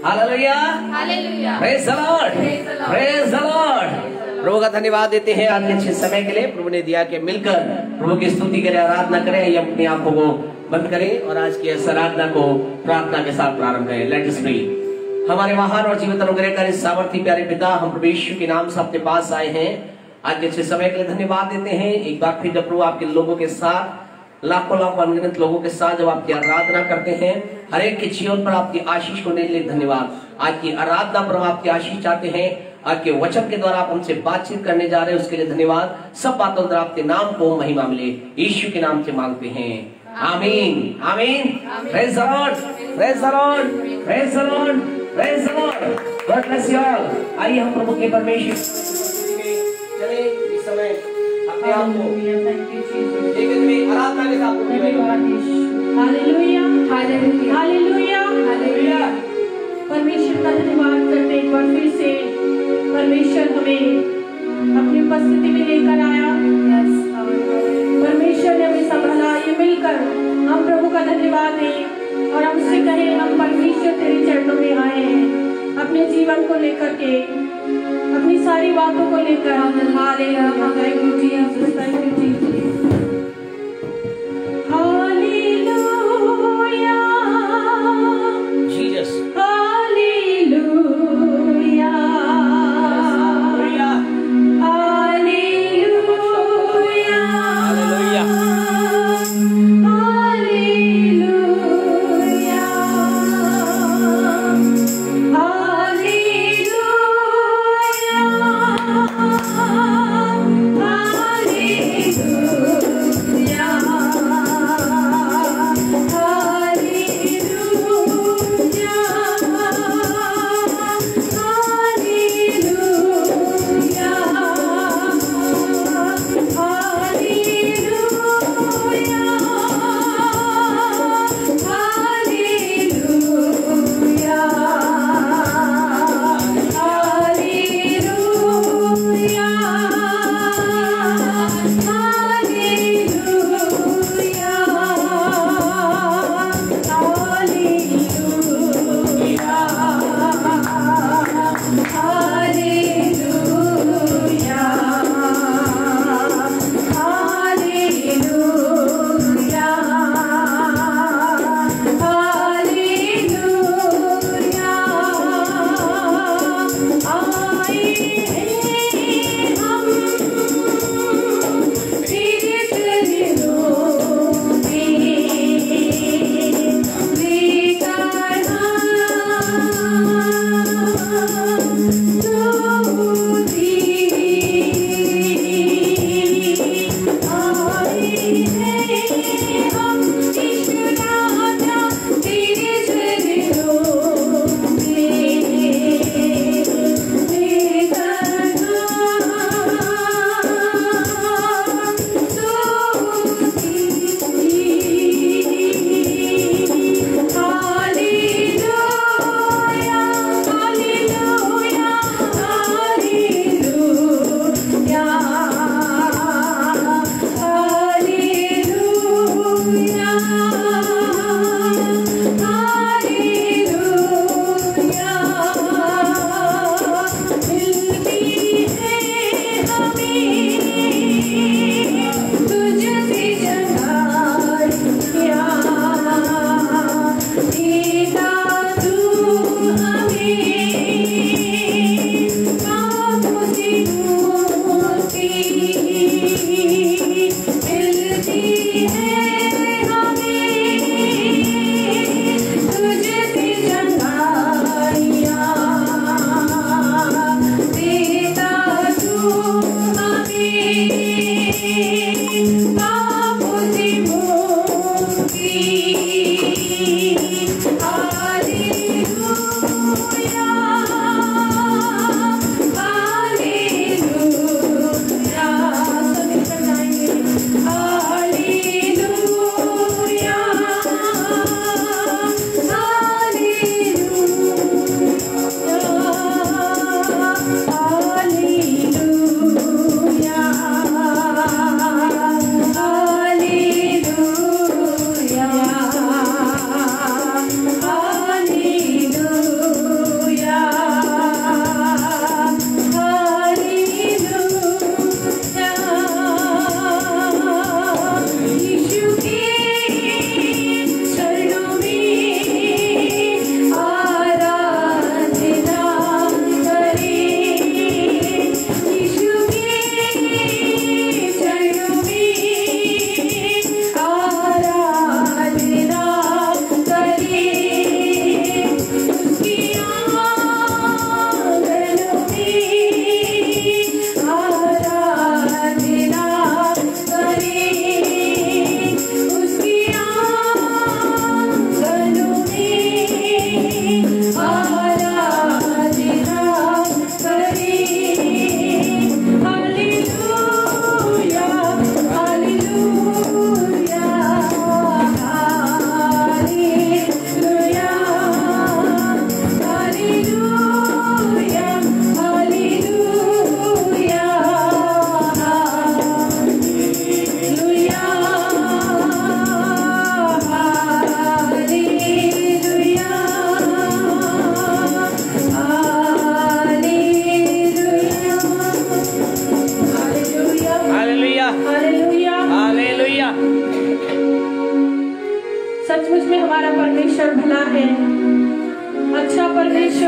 Hallelujah, praise the Lord, praise the Lord. प्रभु का धन्यवाद देते हैं आज के अच्छे समय के लिए। प्रभु ने दिया कि मिलकर प्रभु की स्तुति करें, आराधना करें। ये अपनी आंखों को बंद करें और आज की इस आराधना को प्रार्थना के साथ प्रारंभ करें। Let us pray. हमारे महान और जीवित अनुग्रहकारी सामर्थी प्यारे पिता, हम प्रभु यीशु के नाम से अपने पास आए हैं। आज के अच्छे समय के लिए धन्यवाद देते हैं। एक बार फिर जब प्रभु आपके लोगों के साथ, लाखों लाखों अनगिनत लोगों के साथ जब आपकी आराधना करते हैं, हर एक के जीवन पर आपकी आशीष को देने के लिए धन्यवाद। आज की आराधना पर हम आपकी आशीष चाहते हैं। आज के वचन के द्वारा आप हमसे बातचीत करने जा रहे हैं, उसके लिए धन्यवाद। सब बातों द्वारा आपके नाम को महिमा मिले, यीशु के नाम से मांगते हैं, आमीन, आमीन। Praise the Lord, praise the Lord, praise the Lord, praise the Lord. God bless you all. आइए हम प्रभु के परमेश्वर चले इस समय अपने आप को आराधना के साथ हालेलुया, हालेलुया, हालेलुया, हालेलुया। परमेश्वर का धन्यवाद करते एक बार फिर से परमेश्वर हमें अपनी उपस्थिति में लेकर आया। परमेश्वर ने हमें संभाला। ये मिलकर हम प्रभु का धन्यवाद दें और हमसे कहें, हम परमेश्वर तेरे चरणों में आए हैं अपने जीवन को लेकर के, अपनी सारी बातों को लेकर। Hallelujah, thank you Jesus, thank you Jesus. Hallelujah.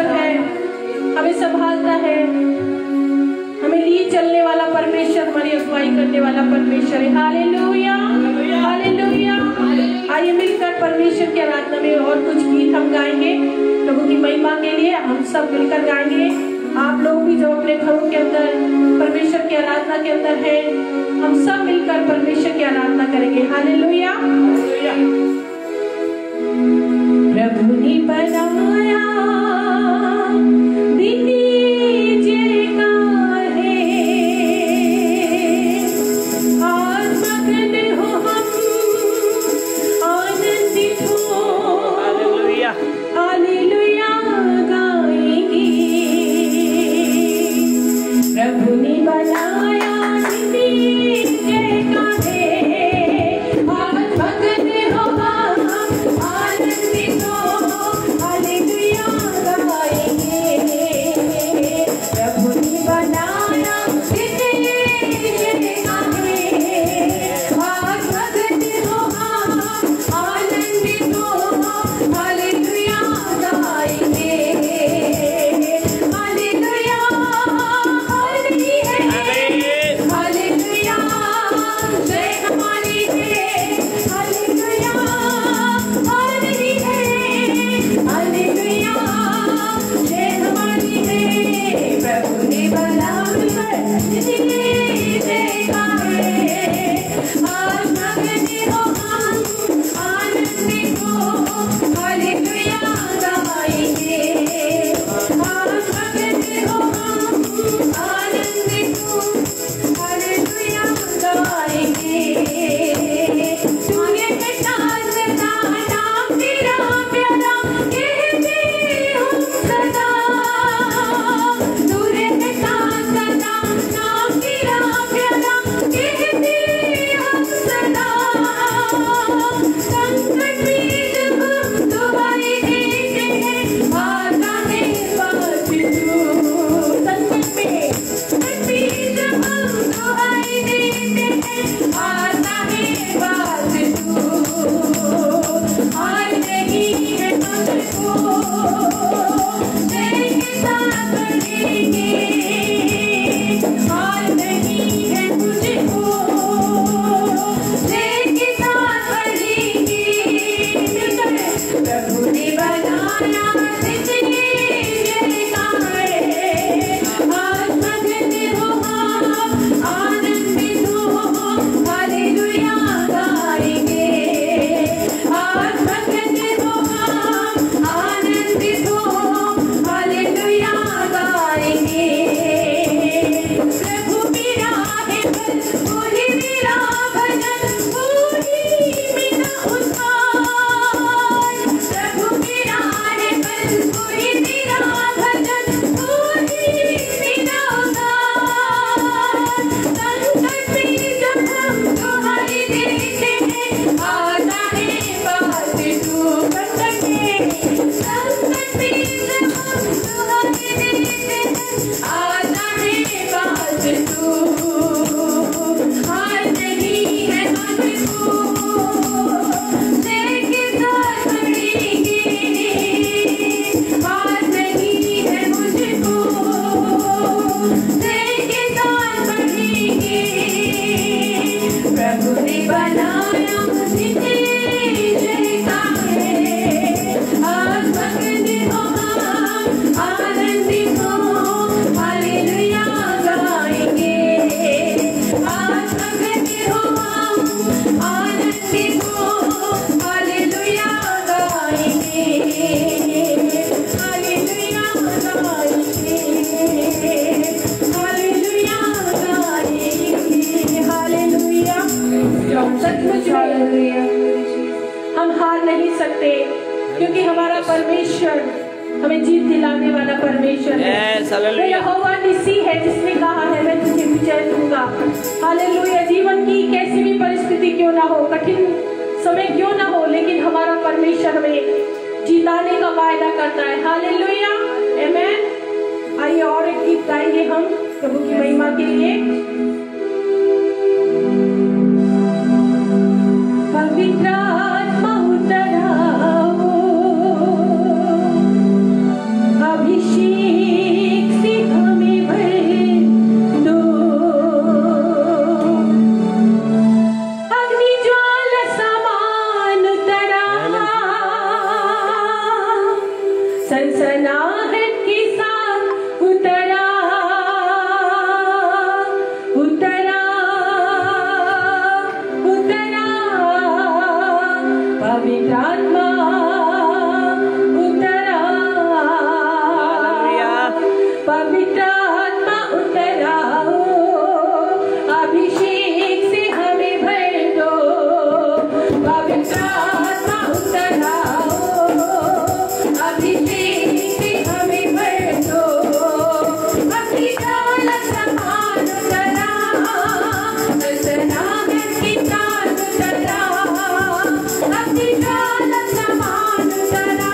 परमेश्वर है, हमें संभालता है, हमें लिए चलने वाला परमेश्वर, हमारी अगुवाई करने वाला परमेश्वर है। Hallelujah, hallelujah. आइए मिलकर परमेश्वर की आराधना में और कुछ गीत हम गाएंगे प्रभु की महिमा के लिए। हम सब मिलकर गाएंगे। आप लोग भी जो अपने घरों के अंदर परमेश्वर की आराधना के अंदर हैं, हम सब मिलकर परमेश्वर की आराधना करेंगे। हालेलुया। प्रभु ने बनाया क्योंकि हमारा परमेश्वर हमें जीत दिलाने वाला परमेश्वर है। वो यहोवा निसी है जिसने कहा है मैं तुझे विजय दूंगा। हालेलुया। जीवन की कैसी भी परिस्थिति क्यों ना हो, कठिन समय क्यों ना हो, लेकिन हमारा परमेश्वर हमें जिताने का वायदा करता है। हालेलुया, आमीन। आइए और एक गीत गाएंगे हम प्रभु की महिमा के लिए। पवित्र आत्मा उतर आओ, अभिषेक सनसनाहट के साथ उतरा उतरा उतरा पवित्र आत्मा उतरा पवित्र आत्मा उतरा अभिषेक से हमें भर दो पवित्र आत्मा उतरा अभिषेक से हमें भर दो अपनी दौलत समान उतरा सनसनाहट के साथ उतरा अपनी दौलत समान उतरा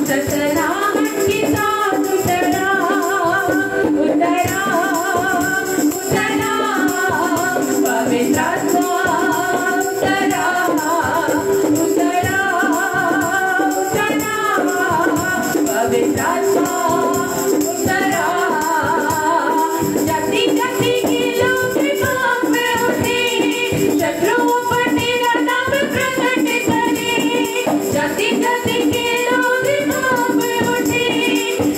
सनसनाहट के साथ उतरा उतरा उतरा पवित्र आत्मा उतरा उतरा उतरा पवित्र आत्मा उतरा जाति जाति के लोग भाग में उठे शत्रुओं पर तेरा नाम प्रकट करे जाति जाति के लोग भाग में उठे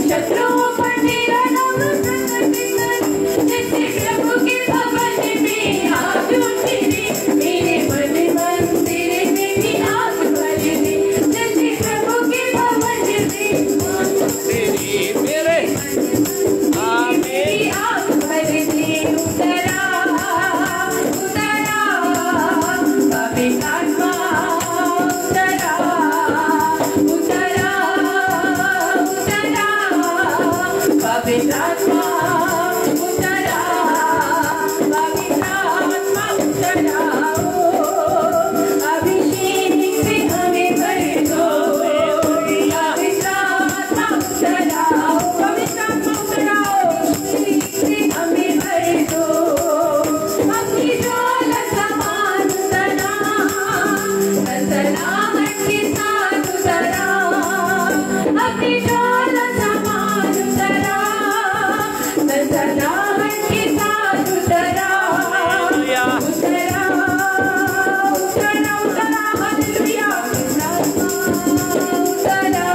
शत्रुओं पर तेरा नाम प्रकट करे जैसे प्रभु के भवन में आग उठी मेरे मन मंदिर में भी आग भर दे जैसे प्रभु के भवन में तेरी मेरे मेरी आग भर दे उतरा उतरा पवित्र आत्मा उतरा उतरा उतरा पवित्र आत्मा उतरा पवित्र आत्मा उतरा अभिषेक से हमें भर दो पवित्र आत्मा उतरा पवित्र आत्मा उतरा अभिषेक से हमें भर दो अपनी दौलत समान उतरा सनसनाहट के साथ उतरा अपनी दौलत समान उतरा सनसनाहट के साथ उतरा उतरा उतरा उतरा हालेलुया उतरा उतरा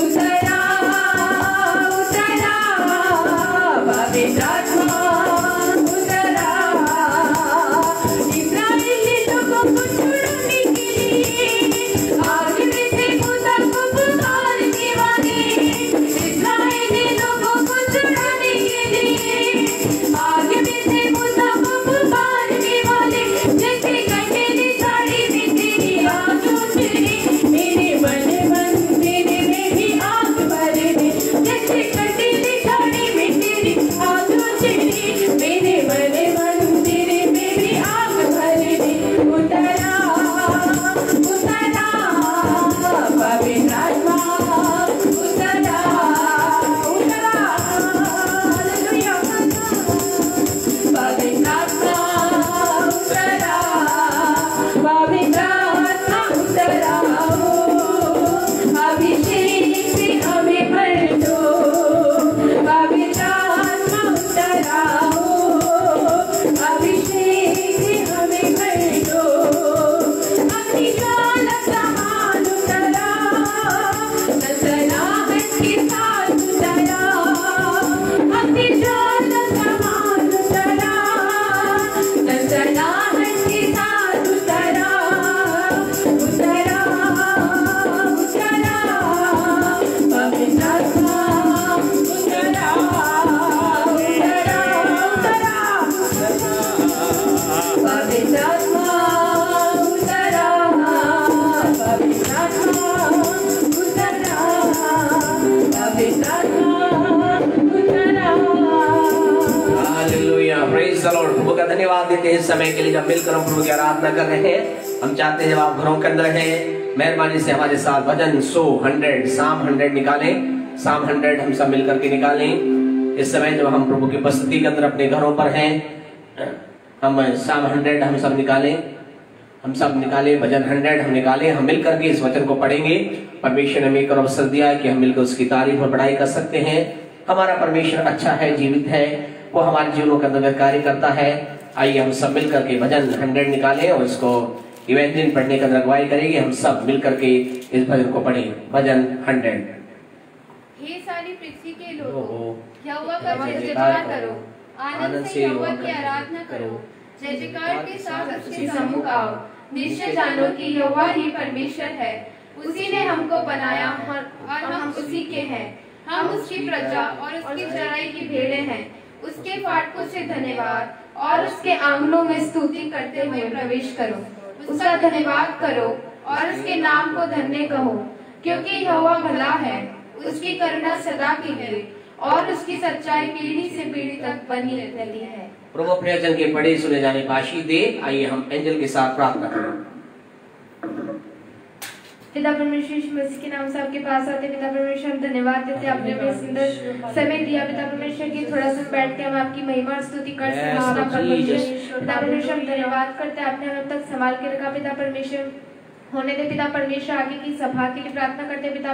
उतरा पवित्र आत्मा उतरा इस्राएली लोगों को छुड़ाने के लिए आग में से मूसा को पुकारने वाले इस्राएली लोगों को छुड़ाने के लिए आग में से मूसा को पुकारने वाले जैसे कटेली साड़ी में तेरी आग उतरी मेरे मन मंदिर में भी आग भर दे जैसे कटेली साड़ी में तेरी आग उतरी मेरे मन मंदिर में भी आग भर दे उतरा उतरा पवित्र आत्मा उतरा उतरा हालेलुया पवित्र आत्मा उतरा पवित्र आत्मा उतरा अभिषेक से हमें भर दो पवित्र आत्मा उतरा अभिषेक से हमें भर दो अपनी दौलत समान उतरा सनसनाहट के साथ उतरा अपनी दौलत समान उतरा सनसनाहट के साथ उतरा उतरा उतरा पवित्र आत्मा उतरा उतरा उतरा पवित्र आत्मा उतरा पवित्र आत्मा उतरा पवित्र आत्मा उतरा हालेलुया प्रेज द लॉर्ड। प्रभु का धन्यवाद देते हैं इस समय के लिए जब मिलकर हम प्रभु की आराधना कर रहे हैं। हम चाहते हैं जब आप घरों के अंदर हैं मेहरबानी से हमारे साथ भजन 100 100 साम 100 निकालें। साम 100 हम सब मिलकर के निकालें। इस समय जब हम प्रभु की उपस्थिति के अंदर अपने घरों पर हैं हम साम 100 हम सब निकालें। हम सब निकाले भजन 100 हम निकाले। हम मिलकर के इस वचन को पढ़ेंगे। परमेश्वर ने मिलकर अवसर दिया है कि हम मिलकर उसकी तारीफ और बड़ाई कर सकते हैं। हमारा परमेश्वर अच्छा है, जीवित है, वो हमारे जीवनों के अंदर कार्य करता है। आइए हम सब मिलकर के भजन 100 निकालें और इसको इवेंजलिन पढ़ने का अगुवाई करेगी। हम सब मिलकर के इस भजन को पढ़ें। भजन 100। हे सारी पृथ्वी के लोगों, यहोवा का जय जयकार करो, आनंद से यहोवा की आराधना करो, जय जयकार के साथ उसके सम्मुख आओ। निश्चय जानो कि यहोवा ही परमेश्वर है, उसी ने हमको बनाया और हम उसी के हैं। हम उसकी प्रजा और उसकी चराई की भेड़ें हैं। उसके फाटकों से धन्यवाद और उसके आंगनों में स्तुति करते हुए प्रवेश करो। उसका धन्यवाद करो और उसके नाम को धन्य कहो, क्योंकि यहोवा भला है, उसकी करुणा सदा के लिए और उसकी सच्चाई पीढ़ी से पीढ़ी तक बनी रहती है। प्रभु अपने वचन के पढ़े सुने जाने की आशीष दे। आइए हम एंजल के साथ प्रार्थना करें। पिता परमेश्वर यीशु मसीह के नाम से आपके पास आते। पिता परमेश्वर हम धन्यवाद देते हैं, आपने हमें सुंदर समय दिया। पिता परमेश्वर की थोड़ा सा बैठ के हम आपकी महिमा और स्तुति कर सकते हैं। पिता परमेश्वर हम धन्यवाद करते हैं, आपने हमें अब तक संभाल के रखा। पिता परमेश्वर होने दे पिता परमेश्वर आगे की सभा के लिए प्रार्थना करते हैं। पिता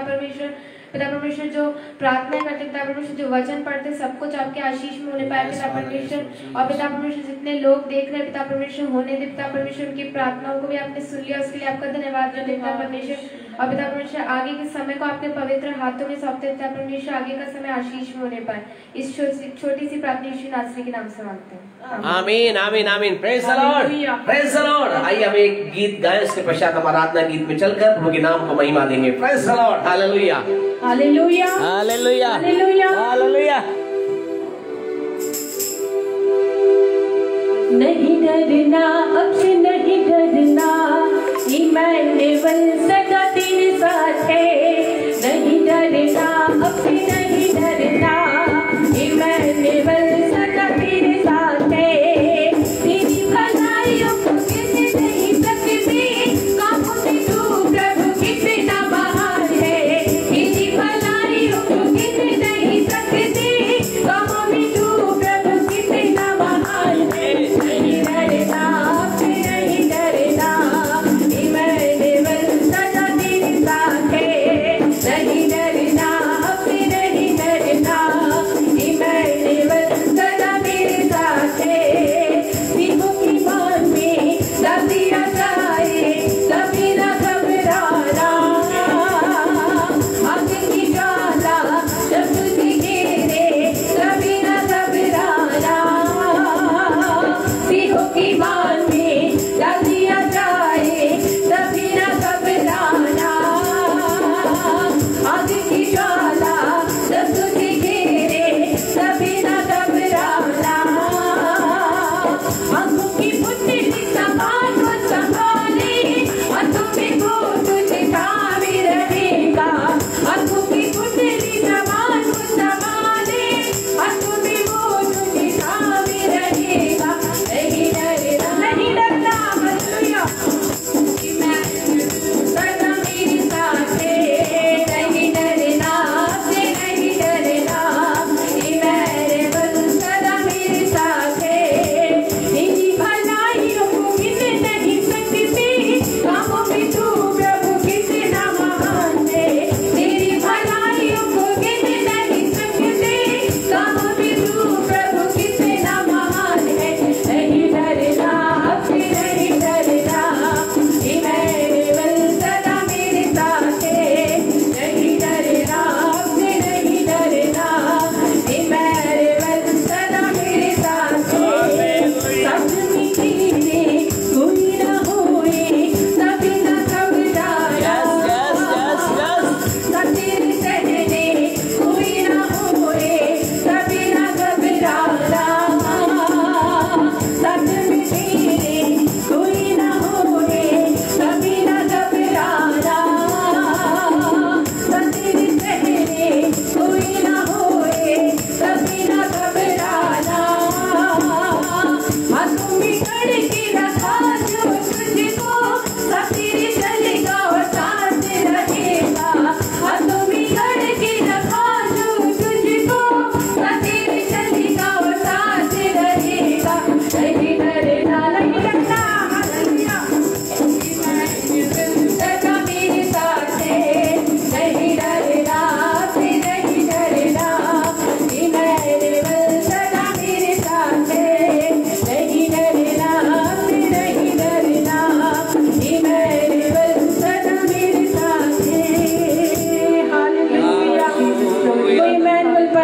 परमेश्वर जो प्रार्थना करते पिता परमेश्वर, जो वचन पढ़ते, सब कुछ आपके आशीष में होने पाए पिता परमेश्वर। और पिता परमेश्वर जितने लोग देख रहे हैं पिता परमेश्वर, होने दे पिता परमेश्वर, उनकी प्रार्थनाओं को भी आपने सुन लिया, उसके लिए आपका धन्यवाद करते पिता परमेश्वर। और पिता परमेश्वर आगे के समय को आपके पवित्र हाथों में सौंपते पिता परमेश्वर, आगे का समय आशीष में होने पाए। इस छोटी सी प्रार्थना यीशु नासरी के नाम से मांगते हैं, आमीन आमीन आमीन। Praise the Lord, praise the Lord. आइए हम एक गीत गाएं, उसके पश्चात हम आराधना गीत में चलकर प्रभु के नाम को महिमा देंगे। Praise the Lord, hallelujah hallelujah hallelujah hallelujah hallelujah. नहीं डरना, अब से नहीं डरना, इमैनुअल सदा तेरे साथ है। नहीं डरना, अब से नहीं डरना, इमैनुअल सदा तेरे साथ है। तेरी भलाइयों को किसी नहीं सकती, कामों में तू प्रभु कितना महान है। तेरी भलाइयों को किसी नहीं सकती, कामों में तू प्रभु कितना महान है। नहीं डरना, अब से नहीं डरना, इमैनुअल सदा तेरे साथ है। नहीं डरना, अब से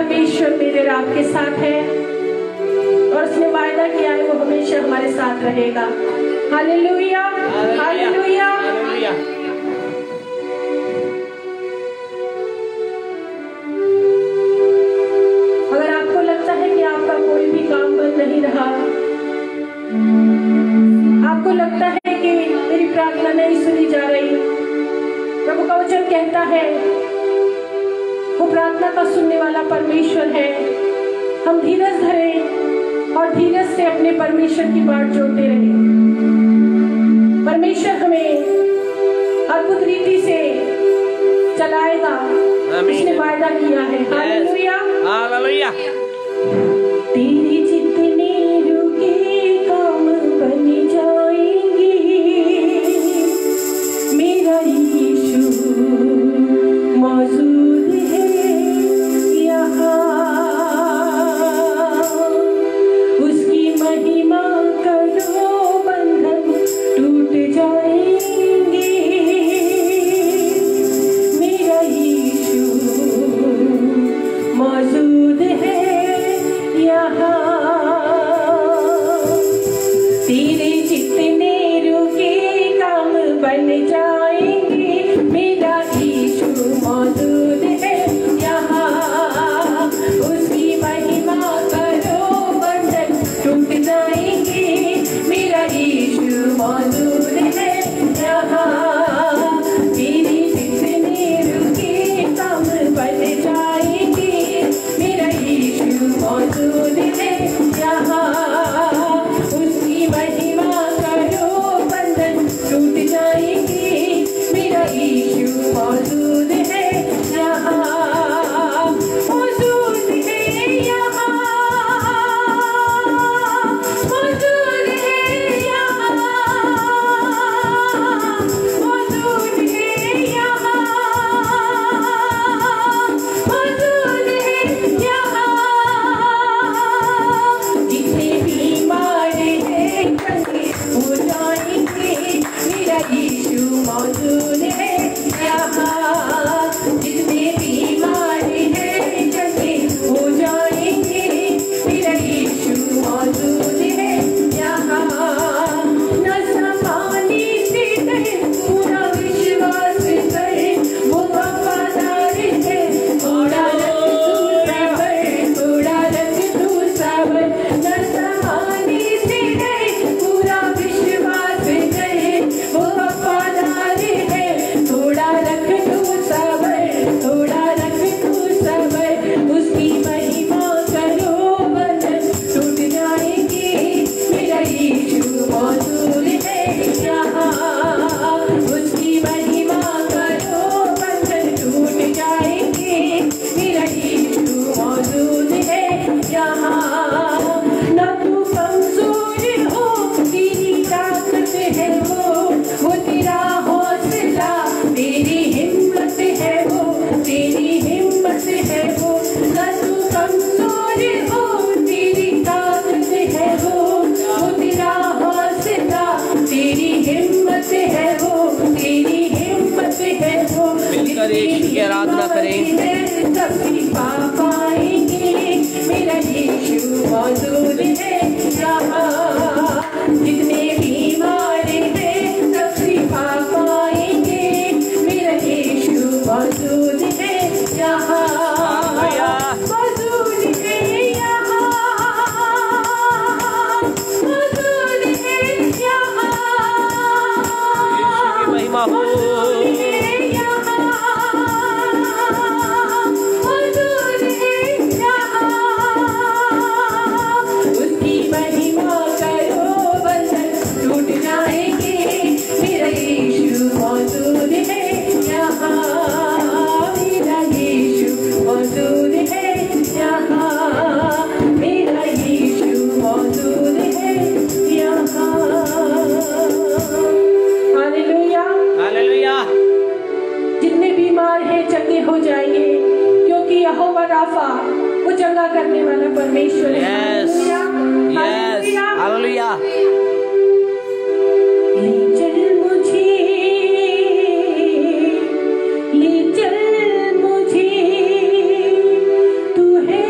परमेश्वर मेरे और आपके साथ है और उसने वायदा किया है वो हमेशा हमारे साथ रहेगा। Hallelujah, hallelujah. अगर आपको लगता है कि आपका कोई भी काम बंद नहीं रहा, आपको लगता है कि मेरी प्रार्थना नहीं सुनी जा रही, प्रभु का वचन कहता है वो प्रार्थना का सुनने वाला परमेश्वर है। हम धीरज धरें और धीरज से अपने परमेश्वर की बाट जोड़ते रहें। परमेश्वर हमें अद्भुत रीति से चलाएगा, उसने वायदा किया है। Hallelujah, hallelujah. तेरे जितने रुके काम बन जाएंगे, मेरा यीशु मौजूद है यहाँ। उसकी महिमा करो, बंधन टूट जाएंगे, मेरा यीशु मौजूद है यहाँ। तेरे जितने रुके काम बन जाएंगे, मेरा यीशु मौजूद है यहाँ। उसकी महिमा करो, बंधन टूट जाएंगे, मेरा यीशु मौजूद है यहाँ। तेरे जितने रुके काम बन जाएंगे, मेरा यीशु मौजूद है यहाँ। उसकी महिमा करो, बंधन टूट जाएंगे, मेरा यीशु मौजूद है यहाँ। मौजूद है यहाँ, मौजूद है यहाँ, मौजूद है यहाँ, मौजूद है यहाँ। जितने बीमार हैं चंगे हो जाएंगे, मेरा यीशु मौजूद है यहाँ। जितने बीमार हैं चंगे हो जाएंगे, मेरा यीशु मौजूद है यहाँ। न समानी से कहे, पूरा विश्वास करे, वो वफादार है। थोड़ा रख तू सबर, थोड़ा रख तू सबर। न समानी से कहे, पूरा विश्वास करे, वो वफादार है। थोड़ा रख तू सबर, थोड़ा रख तू सबर। उसकी महिमा करो, बंधन टूट जाएंगे, मेरा यीशु मौजूद है यहाँ। उसकी महिमा करो, बंधन टूट जाएंगे, मेरा यीशु मौजूद है यहाँ। न तू कमजोर हो, तेरी ताकत है वो तेरा हौसला, तेरी हिम्मत है वो, तेरी हिम्मत है वो। न तू कमजोर हो, तेरी ताकत है वो तेरा हौसला, तेरी हिम्मत है वो, तेरी हिम्मत है वो। मिलकर यीशु की आराधना करें। सभी पा पाएंगे, मेरा यीशु मौजूद है यहाँ। जितने बीमार हैं सभी पा पाएंगे, मेरा यीशु मौजूद है यहाँ। मौजूद है यहाँ, मौजूद है यहाँ, महिमा हो। मौजूद है यहाँ, मौजूद है यहाँ। उसकी महिमा करो, बंधन टूट जाएंगे, मेरा यीशु मौजूद है यहाँ। मेरा यीशु मौजूद है यहाँ, मेरा यीशु मौजूद है यहाँ। Hallelujah, hallelujah. जितने बीमार हैं चंगे हो जाएंगे, क्योंकि यहोवा राफा वो चंगा करने वाला परमेश्वर है। Yes, yes, hallelujah. ले चल मुझे, ले चल मुझे, तू है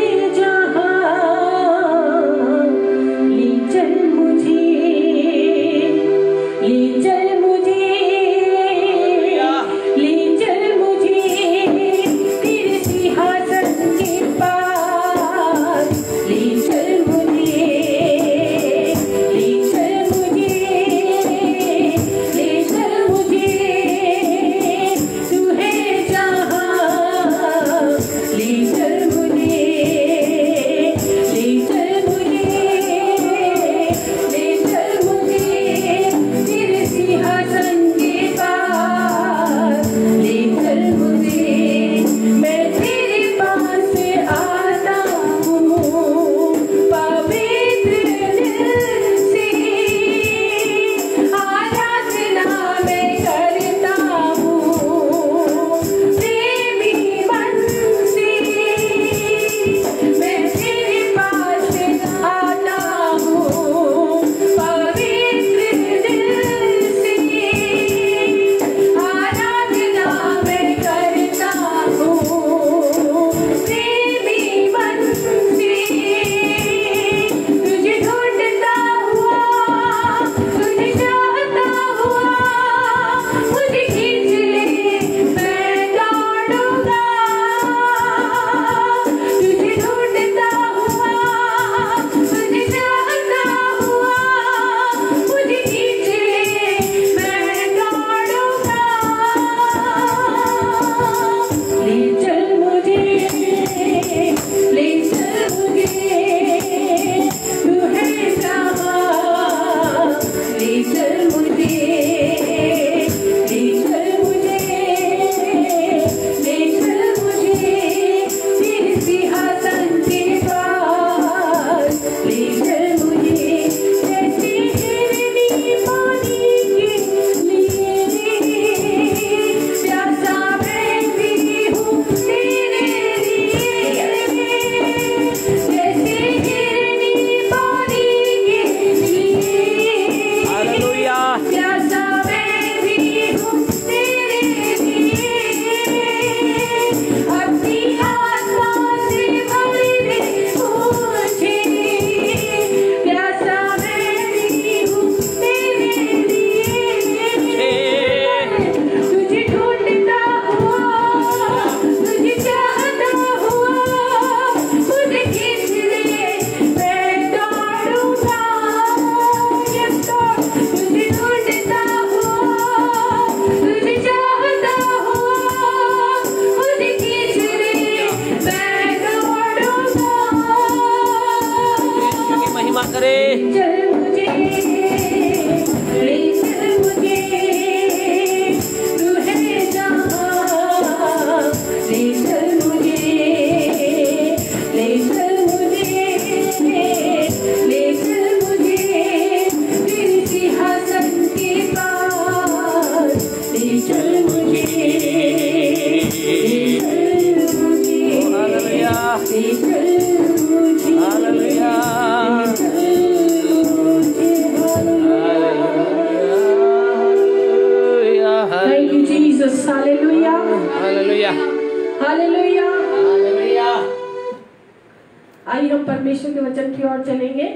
Thank you, Jesus. Hallelujah. Hallelujah. Hallelujah. Hallelujah. आइए हम परमेश्वर के वचन की ओर चलेंगे।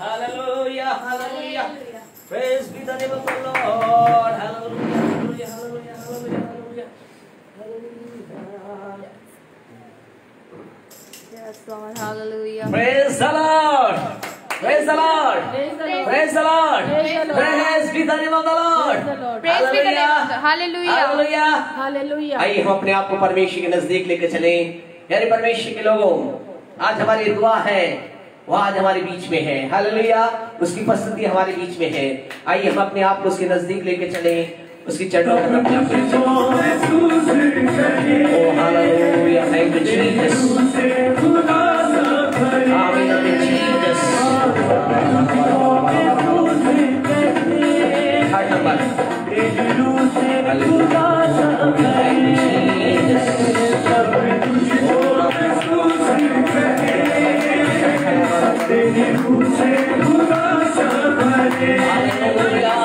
Hallelujah. Hallelujah. Praise be the name of the Lord. Hallelujah. Hallelujah. Hallelujah. Hallelujah. Hallelujah. Yes, Lord. Hallelujah. Praise the Lord. Praise the Lord. Praise the Lord. Praise be the name of the Lord. Praise be the name of the Lord. Hallelujah. Hallelujah. Hallelujah. आइए हम अपने आप को परमेश्वर के नजदीक लेकर चलें। यानी परमेश्वर के लोगों, आज हमारी दुआ है वो आज हमारे बीच में है। हालेलुया। उसकी उपस्थिति हमारे बीच में है। आइए हम अपने आप को उसके नजदीक लेके चलें, उसकी चरणों में अपने आप को ओ हालेलुया। Thank you Jesus. आमीन आमीन जीसस। हर नंबर हालेलुया।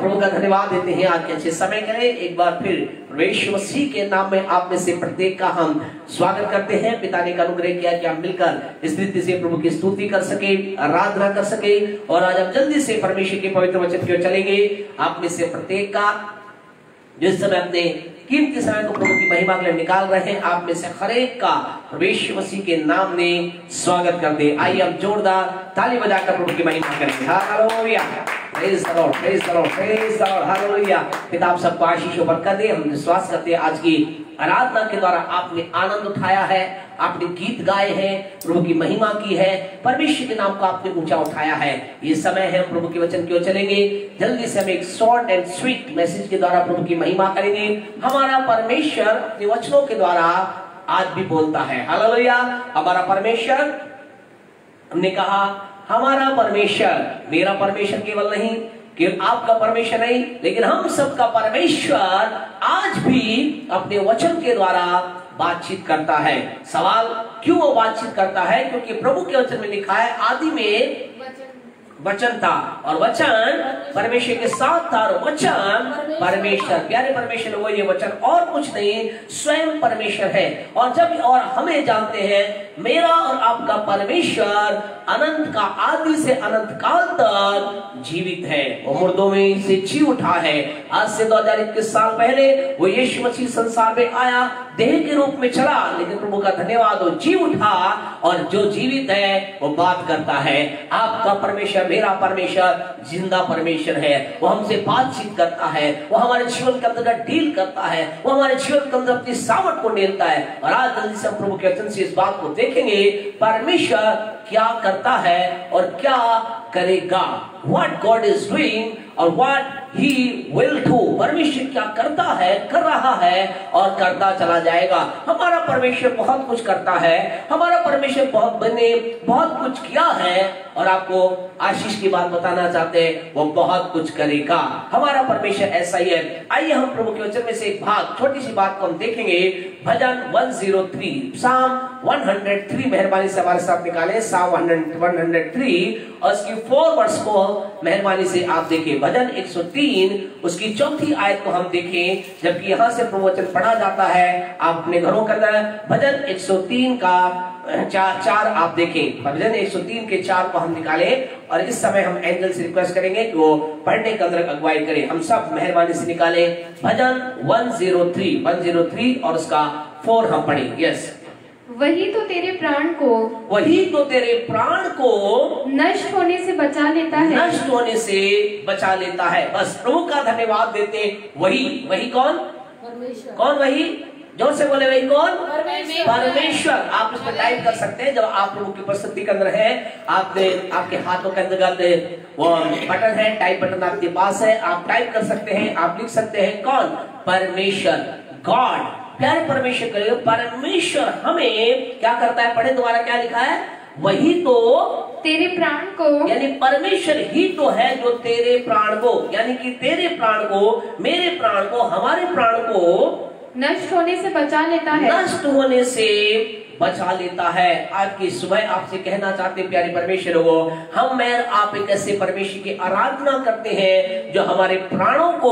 प्रभु का धन्यवाद देते हैं आज के अच्छे समय के लिए। एक बार फिर प्रभु मसीह के नाम में आप में से प्रत्येक का हम स्वागत करते हैं। पिता ने अनुग्रह किया कि हम मिलकर इस रीति से प्रभु की स्तुति कर सके, आराधना कर सके और आज हम जल्दी से परमेश्वर के पवित्र वचन की ओर चलेंगे। आप में से प्रत्येक का जिस समय अपने कीमती समय को प्रभु की महिमा के लिए निकाल रहे हैं, आप में से हर एक का प्रभु मसीह के नाम में स्वागत कर दे। आइए हम जोरदार ताली बजाकर प्रभु की महिमा करें। Hallelujah. Praise the Lord, praise the Lord, praise the Lord. Hallelujah. पिता आप सबको आशीष और बरकत दे। हम विश्वास करते हैं आज की आराधना के द्वारा आपने आनंद उठाया है, आपने गीत गाए हैं, प्रभु की महिमा की है, परमेश्वर के नाम को आपने ऊंचा उठाया है। ये समय है प्रभु के वचन की ओर चलेंगे। जल्दी से हम एक शॉर्ट एंड स्वीट मैसेज के द्वारा प्रभु की महिमा करेंगे। हमारा परमेश्वर अपने वचनों के द्वारा आज भी बोलता है। हालेलुया। हमारा परमेश्वर, हमने कहा हमारा परमेश्वर, मेरा परमेश्वर केवल नहीं, केवल आपका परमेश्वर नहीं, लेकिन हम सबका परमेश्वर आज भी अपने वचन के द्वारा बातचीत करता है। सवाल, क्यों वो बातचीत करता है? क्योंकि प्रभु के वचन में लिखा है आदि में वचन था और वचन परमेश्वर के साथ था और वचन परमेश्वर, प्यारे परमेश्वर वो ये वचन और कुछ नहीं स्वयं परमेश्वर है। और जब और हमें जानते हैं मेरा और आपका परमेश्वर अनंत का आदि से अनंत काल तक जीवित है, वो मुर्दों में से जी उठा है। आज से 2021 साल पहले वो यीशु मसीह संसार में आया, देह के रूप में चला, लेकिन प्रभु का धन्यवाद वो जी उठा और जो जीवित है वो बात करता है। आपका परमेश्वर, मेरा परमेश्वर जिंदा परमेश्वर है। वो हमसे बातचीत करता है, वो हमारे जीवन के अंदर डील करता है, वो हमारे जीवन के अंदर अपनी सामर्थ को निलता है। और आज जल्दी से हम प्रभु के वचन से इस बात को देखेंगे, परमेश्वर क्या करता है और क्या करेगा। What God is doing और what He will do। परमेश्वर क्या करता है, कर रहा है और करता चला जाएगा। हमारा परमेश्वर बहुत कुछ करता है, हमारा परमेश्वर बहुत कुछ किया है और आपको आशीष की बात बताना चाहते हैं, वो बहुत कुछ करेगा। हमारा परमेश्वर ऐसा ही है। आइए हम प्रभु के वचन में से एक भाग, छोटी सी बात को हम देखेंगे। भजन 103, Psalm 103 मेहरबानी से हमारे साथ निकालें। Psalm 103 और उसकी 4 वर्ष को मेहरबानी से आप देखिए। भजन 103 उसकी 4थी आयत को हम देखें, जबकि यहाँ से प्रभु वचन पढ़ा जाता है। आप अपने घरों के अंदर भजन 103 का 4 आप देखें। भजन 103 के 4 को हम निकालें और इस समय हम एंजल से रिक्वेस्ट करेंगे कि वो पढ़ने के अंदर अगुवाई करें। हम सब मेहरबानी से निकालें भजन 103 और उसका 4 हम पढ़ें। यस। वही तो तेरे प्राण को नष्ट होने से बचा लेता है। बस प्रभु का धन्यवाद देते। वही कौन? परमेश्वर। कौन वही? जोर से बोले, वही कौन? परमेश्वर। आप इसमें टाइप कर सकते हैं। जब आप प्रभु की उपस्थिति के अंदर है, आपके हाथों के अंदर वो बटन है, टाइप बटन आपके पास है, आप टाइप कर सकते हैं। आप लिख सकते हैं कौन? परमेश्वर, गॉड। प्यारे परमेश्वर करेगा। परमेश्वर हमें क्या करता है? पढ़े दोबारा, क्या लिखा है? वही तो तेरे प्राण को, यानी परमेश्वर ही तो है जो तेरे प्राण को, यानी कि तेरे प्राण को, मेरे प्राण को, हमारे प्राण को नष्ट होने से बचा लेता है। नष्ट होने से बचा लेता है। आज की सुबह आपसे कहना चाहते हैं प्यारे परमेश्वर हो, मैं आप एक ऐसे परमेश्वर की आराधना करते हैं जो हमारे प्राणों को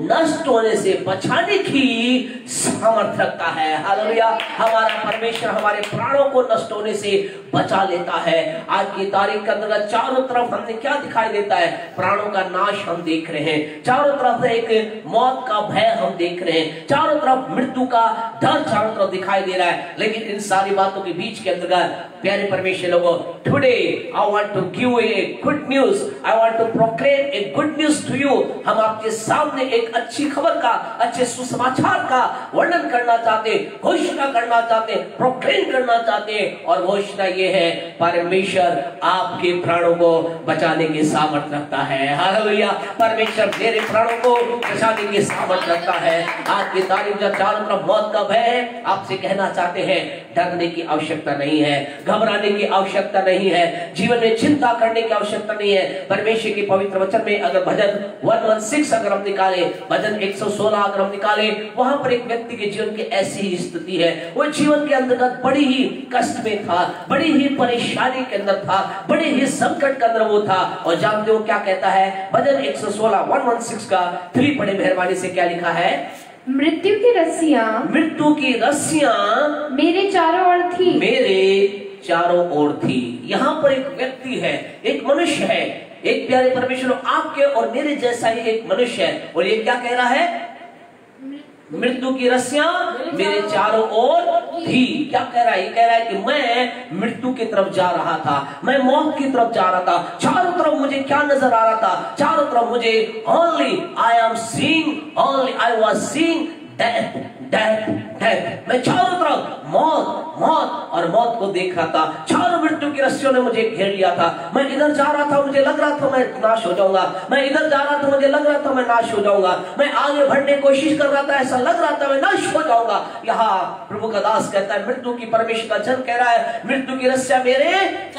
नष्ट होने से बचाने की सामर्थ रखता है। हालेलुया। हमारा परमेश्वर हमारे प्राणों को नष्ट होने से बचा लेता है। आज की तारीख के अंदर चारों तरफ हमने क्या दिखाई देता है? प्राणों का नाश हम देख रहे हैं। चारों तरफ एक मौत का भय हम देख रहे हैं। चारों तरफ मृत्यु का डर चारों तरफ दिखाई दे रहा है। लेकिन इन सारी बातों के बीच के अंदर प्यारे परमेश्वर लोगों, today I want to give a good news, I want to proclaim a good news to you. हम आपके सामने एक अच्छी खबर का, अच्छे सुसमाचार का वर्णन करना चाहते, घोषणा करना चाहते, प्रोक्लेम करना चाहते। और घोषणा ये है, परमेश्वर आपके प्राणों को बचाने की सामर्थ रखता है। हालेलुया। परमेश्वर मेरे प्राणों को बचाने की सामर्थ रखता है। आज की तारीख जब चारों तरफ मौत का भय है, आपसे कहना चाहते हैं डरने की आवश्यकता नहीं है, घबराने की आवश्यकता नहीं है, जीवन में चिंता करने की आवश्यकता नहीं है। परमेश्वर के पवित्र वचन में अगर भजन 116 अगर हम निकाले, भजन 116 अगर हम निकाले, वहां पर एक व्यक्ति के जीवन की ऐसी ही स्थिति है। वो जीवन के अंतर्गत बड़ी ही कष्ट में था, बड़ी ही परेशानी के अंदर था, बड़े ही संकट के अंदर वो था। और जानते हो क्या कहता है? भजन 116 का 3 पढ़े मेहरबानी से। क्या लिखा है? मृत्यु की रस्सियां मेरे चारों ओर थी। यहाँ पर एक व्यक्ति है, एक मनुष्य है, एक प्यारे परमेश्वर आपके और मेरे जैसा ही एक मनुष्य है। और ये क्या कह रहा है? मृत्यु की रस्सियां मेरे चारों ओर थी। क्या कह रहा है? ये कह रहा है कि मैं मृत्यु की तरफ जा रहा था, मैं मौत की तरफ जा रहा था। चारों तरफ मुझे क्या नजर आ रहा था? चारों तरफ मुझे only I was seeing death। मैं चारों तरफ मौत और मौत को देख रहा था। चारों मृत्यु की रस्सियों ने मुझे घेर लिया था। मैं इधर जा रहा था, मुझे लग रहा था मैं नाश हो जाऊंगा। मैं इधर जा रहा था, मुझे लग रहा था मैं नाश हो जाऊंगा। मैं आगे बढ़ने की कोशिश कर रहा था, ऐसा लग रहा था मैं नाश हो जाऊंगा। यहाँ प्रभु का दास कहता है, मृत्यु की, परमेश्वर का जन कह रहा है, मृत्यु की रस्सियां मेरे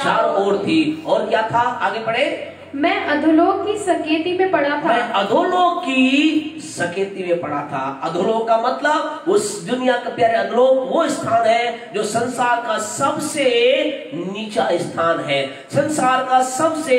चारों ओर थी। और क्या था? आगे पढ़े। मैं अधोलोक की सकेती में पड़ा था। मैं अधोलोक की सकेती में पड़ा था। अधोलोक का मतलब उस दुनिया का प्यारे अधोलोक वो स्थान है जो संसार का सबसे नीचा स्थान है, संसार का सबसे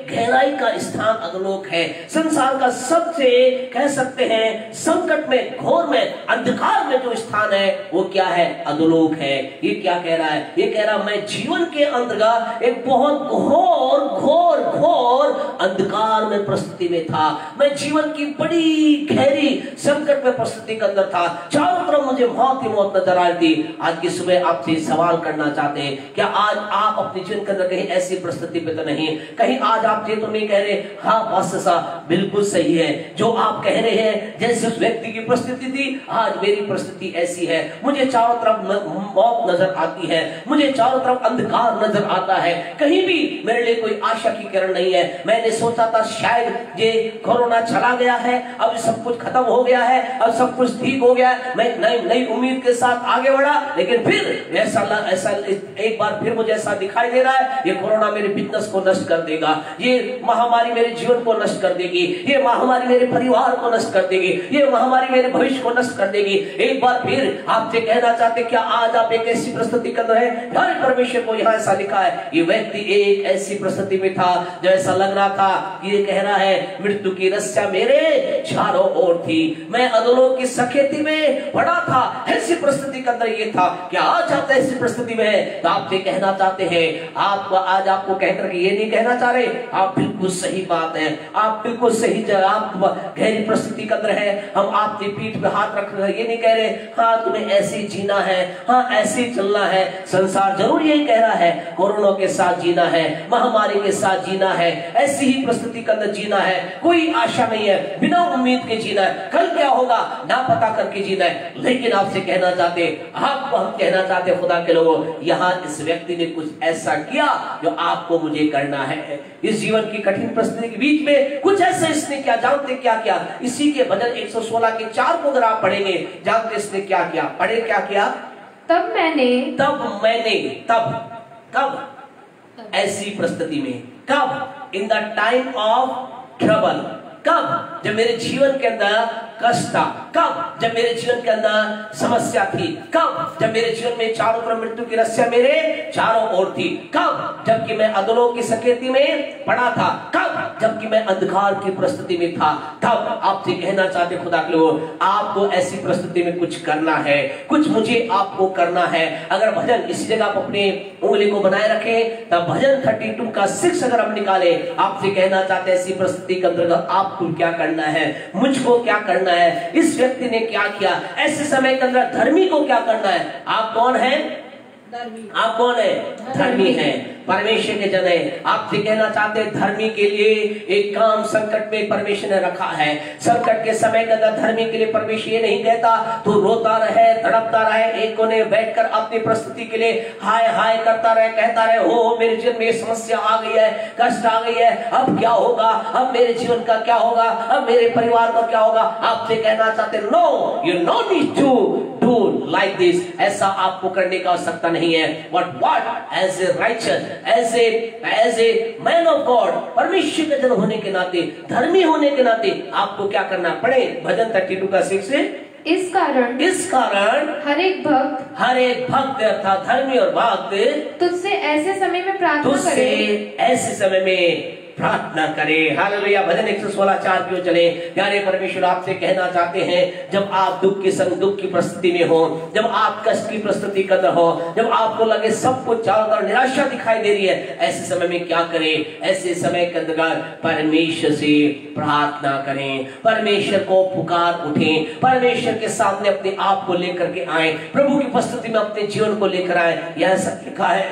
गहराई का स्थान अधोलोक है, संसार का सबसे कह सकते हैं संकट में, घोर में, अंधकार में जो स्थान है वो क्या है? अधोलोक है। ये क्या कह रहा है? ये कह रहा मैं जीवन के अंतर्गत एक बहुत घोर घोर घोर अंधकार में परिस्थिति में था। मैं जीवन की बड़ी गहरी संकट में परिस्थिति के अंदर था। चारों तरफ मुझे मौत ही मौत नजर आ रही थी। आज की सुबह आपसे सवाल करना चाहते हैं, क्या आज आप अपने जीवन के अंदर कहीं ऐसी परिस्थिति पे तो नहीं? कहीं आज आप ये तो नहीं कह रहे हाँ पास्टर साहब बिल्कुल सही है जो आप कह रहे हैं, जैसे उस व्यक्ति की परिस्थिति थी आज मेरी परिस्थिति ऐसी है, मुझे चारों तरफ मौत नजर आती है, मुझे चारों तरफ अंधकार नजर आता है, कहीं भी मेरे लिए कोई आशा की किरण नहीं है। मैंने सोचा था शायद ये कोरोना चला गया है, अब सब कुछ खत्म हो गया है, अब सब कुछ ठीक हो गया है, मैं नई उम्मीद के साथ आगे बढ़ा, लेकिन फिर ऐसा एक बार फिर मुझे ऐसा दिखाई दे रहा है ये कोरोना मेरे बिजनेस को नष्ट कर देगा, ये महामारी मेरे जीवन को नष्ट कर देगी, ये महामारी मेरे परिवार को नष्ट कर देगी, ये महामारी मेरे भविष्य को नष्ट कर देगी। एक बार फिर आपसे कहना चाहते क्या आज आप एक ऐसी परिस्थिति के अंदर है? परमेश्वर को यहाँ ऐसा लिखा है, ये व्यक्ति एक ऐसी परिस्थिति में था जो ऐसा लग रहा था, ये कह रहा है मृत्यु की रस्सा मेरे चारों ओर थी, मैं अधोलोक की सकेती में पड़ा था। ऐसी परिस्थिति के अंदर ये था। क्या आज आप ऐसी परिस्थिति में है? तो आपसे कहना चाहते हैं, आप आज आपको कहकर ये नहीं कहना चाह रहे, आप बिल्कुल सही बात है, आप बिल्कुल सही जगह, आप गहरी परिस्थिति के अंदर है, हम आपकी पीठ पे हाथ रख रहे, ये नहीं कह रहे हाँ तुम्हें ऐसे ही जीना है, हाँ ऐसे ही चलना है। संसार जरूर यही कह रहा है कोरोना के साथ जीना है, महामारी के साथ जीना है, ऐसी ही परिस्थिति के अंदर जीना है, कोई आशा नहीं है, बिना उम्मीद के जीना है, कल क्या होगा ना पता करके जीना है। लेकिन आपसे कहना चाहते, आपको हम कहना चाहते खुदा के लोगों, यहाँ इस व्यक्ति ने कुछ ऐसा किया जो आपको मुझे करना है। इस जीवन की कठिन परिस्थिति के बीच में कुछ ऐसा इसने क्या, जानते क्या किया? इसी के भजन 116 के 4 को अगर आप पढ़ेंगे, जानते इसने क्या किया? पढ़े क्या किया? तब मैंने कब ऐसी परिस्थिति में, कब इन द टाइम ऑफ ट्रबल, कब जब मेरे जीवन के अंदर कष्ट था, कब जब मेरे जीवन के अंदर समस्या थी, कब जब मेरे जीवन में चारों तरफ मृत्यु की रस्सियां मेरे चारों ओर थी, कब जबकि मैं अधोलोक की सकेती में पड़ा था, कब जबकि मैं अंधकार की परिस्थिति में था। तब आपसे कहना चाहते खुदा के लोगों, आपको ऐसी परिस्थिति में कुछ करना है, कुछ मुझे आपको करना है। अगर भजन इसी जगह आप अपने उंगली को बनाए रखें, तब भजन 32 का 6 अगर हम निकाले, आपसे कहना चाहते ऐसी परिस्थिति के अंतर्गत आपको क्या करना है, मुझको क्या करना है, इस व्यक्ति ने क्या किया, ऐसे समय के अंदर धर्मी को क्या करना है। आप कौन है? आप कौन है? धर्मी है, परमेश्वर के जन है। आपसे कहना चाहते धर्मी के लिए एक काम संकट में परमेश्वर ने रखा है। संकट के समय के अंदर धर्मी के लिए परमेश्वर ये नहीं कहता तो रोता रहे, तड़पता रहे, एक कोने बैठकर अपनी परिस्थिति के लिए हाय हाय करता रहे, कहता रहे हो मेरे जीवन में समस्या आ गई है, कष्ट आ गई है, अब क्या होगा, अब मेरे जीवन का क्या होगा, अब मेरे परिवार का क्या होगा। आपसे कहना चाहते no, you no need to do like this, ऐसा आपको करने का आवश्यकता नहीं है। What as a righteous, as a man of God, परमेश्वर का जन होने के नाते, धर्मी होने के नाते आपको क्या करना पड़े? भजन 32 का 6 से इस कारण हर एक भक्त अर्थात धर्मी और भक्त तुझसे ऐसे समय में प्रार्थना करे। हालेलुया। भजन 116 4 क्यों चले? प्यारे परमेश्वर आपसे कहना चाहते हैं, जब आप दुख के संग दुख की परिस्थिति में हो, जब आप कष्ट की परिस्थिति के अंदर हो, जब आपको लगे सब कुछ चारों तरफ निराशा दिखाई दे रही है, ऐसे समय में क्या करें? ऐसे समय के अंदर परमेश्वर से प्रार्थना करें, परमेश्वर को पुकार उठें, परमेश्वर के सामने अपने आप को लेकर के आए, प्रभु की उपस्थिति में अपने जीवन को लेकर आए। यह सब लिखा है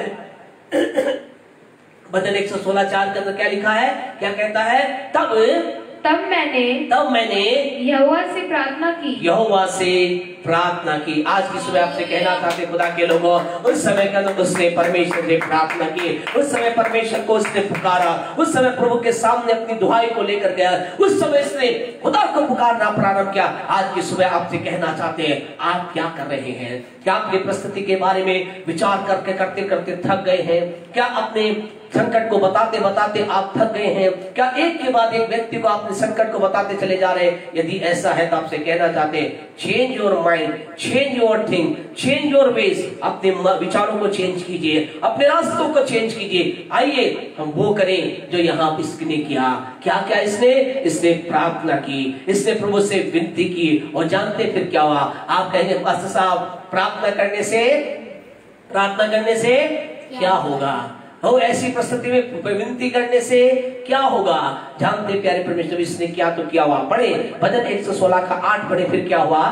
भजन 116 4 के अंदर क्या लिखा है? क्या कहता है? तब मैंने यहोवा से प्रार्थना की। आज की सुबह आपसे कहना चाहते खुदा के लोगों, उस समय का उसने परमेश्वर से प्रार्थना की, उस समय परमेश्वर को उसने पुकारा, उस समय प्रभु के सामने अपनी दुहाई को लेकर गया, उस समय इसने खुदा को पुकारना प्रारंभ किया। आज की सुबह आपसे कहना चाहते हैं, आप क्या कर रहे हैं? क्या आपकी परिस्थिति के बारे में विचार करके करते करते थक गए हैं? क्या अपने संकट को बताते बताते आप थक गए हैं? क्या एक के बाद एक व्यक्ति को अपने संकट को बताते चले जा रहे हैं? यदि ऐसा है तो आपसे कहना चाहते हैं, change your mind, change your thing, change your ways. अपने विचारों को चेंज कीजिए, अपने रास्तों को चेंज कीजिए। आइए हम वो करें जो यहाँ इसने किया। क्या क्या इसने प्रार्थना की, इसने प्रभु से विनती की। और जानते फिर क्या हुआ? आप कहेंगे पास्टर साहब, प्रार्थना करने से क्या होगा? और ऐसी परिस्थिति में विनती करने से क्या होगा? जानते प्यारे परमेश्वर, इसने क्या तो क्या हुआ? पढ़े भजन 116 का 8 पढ़े, फिर क्या हुआ?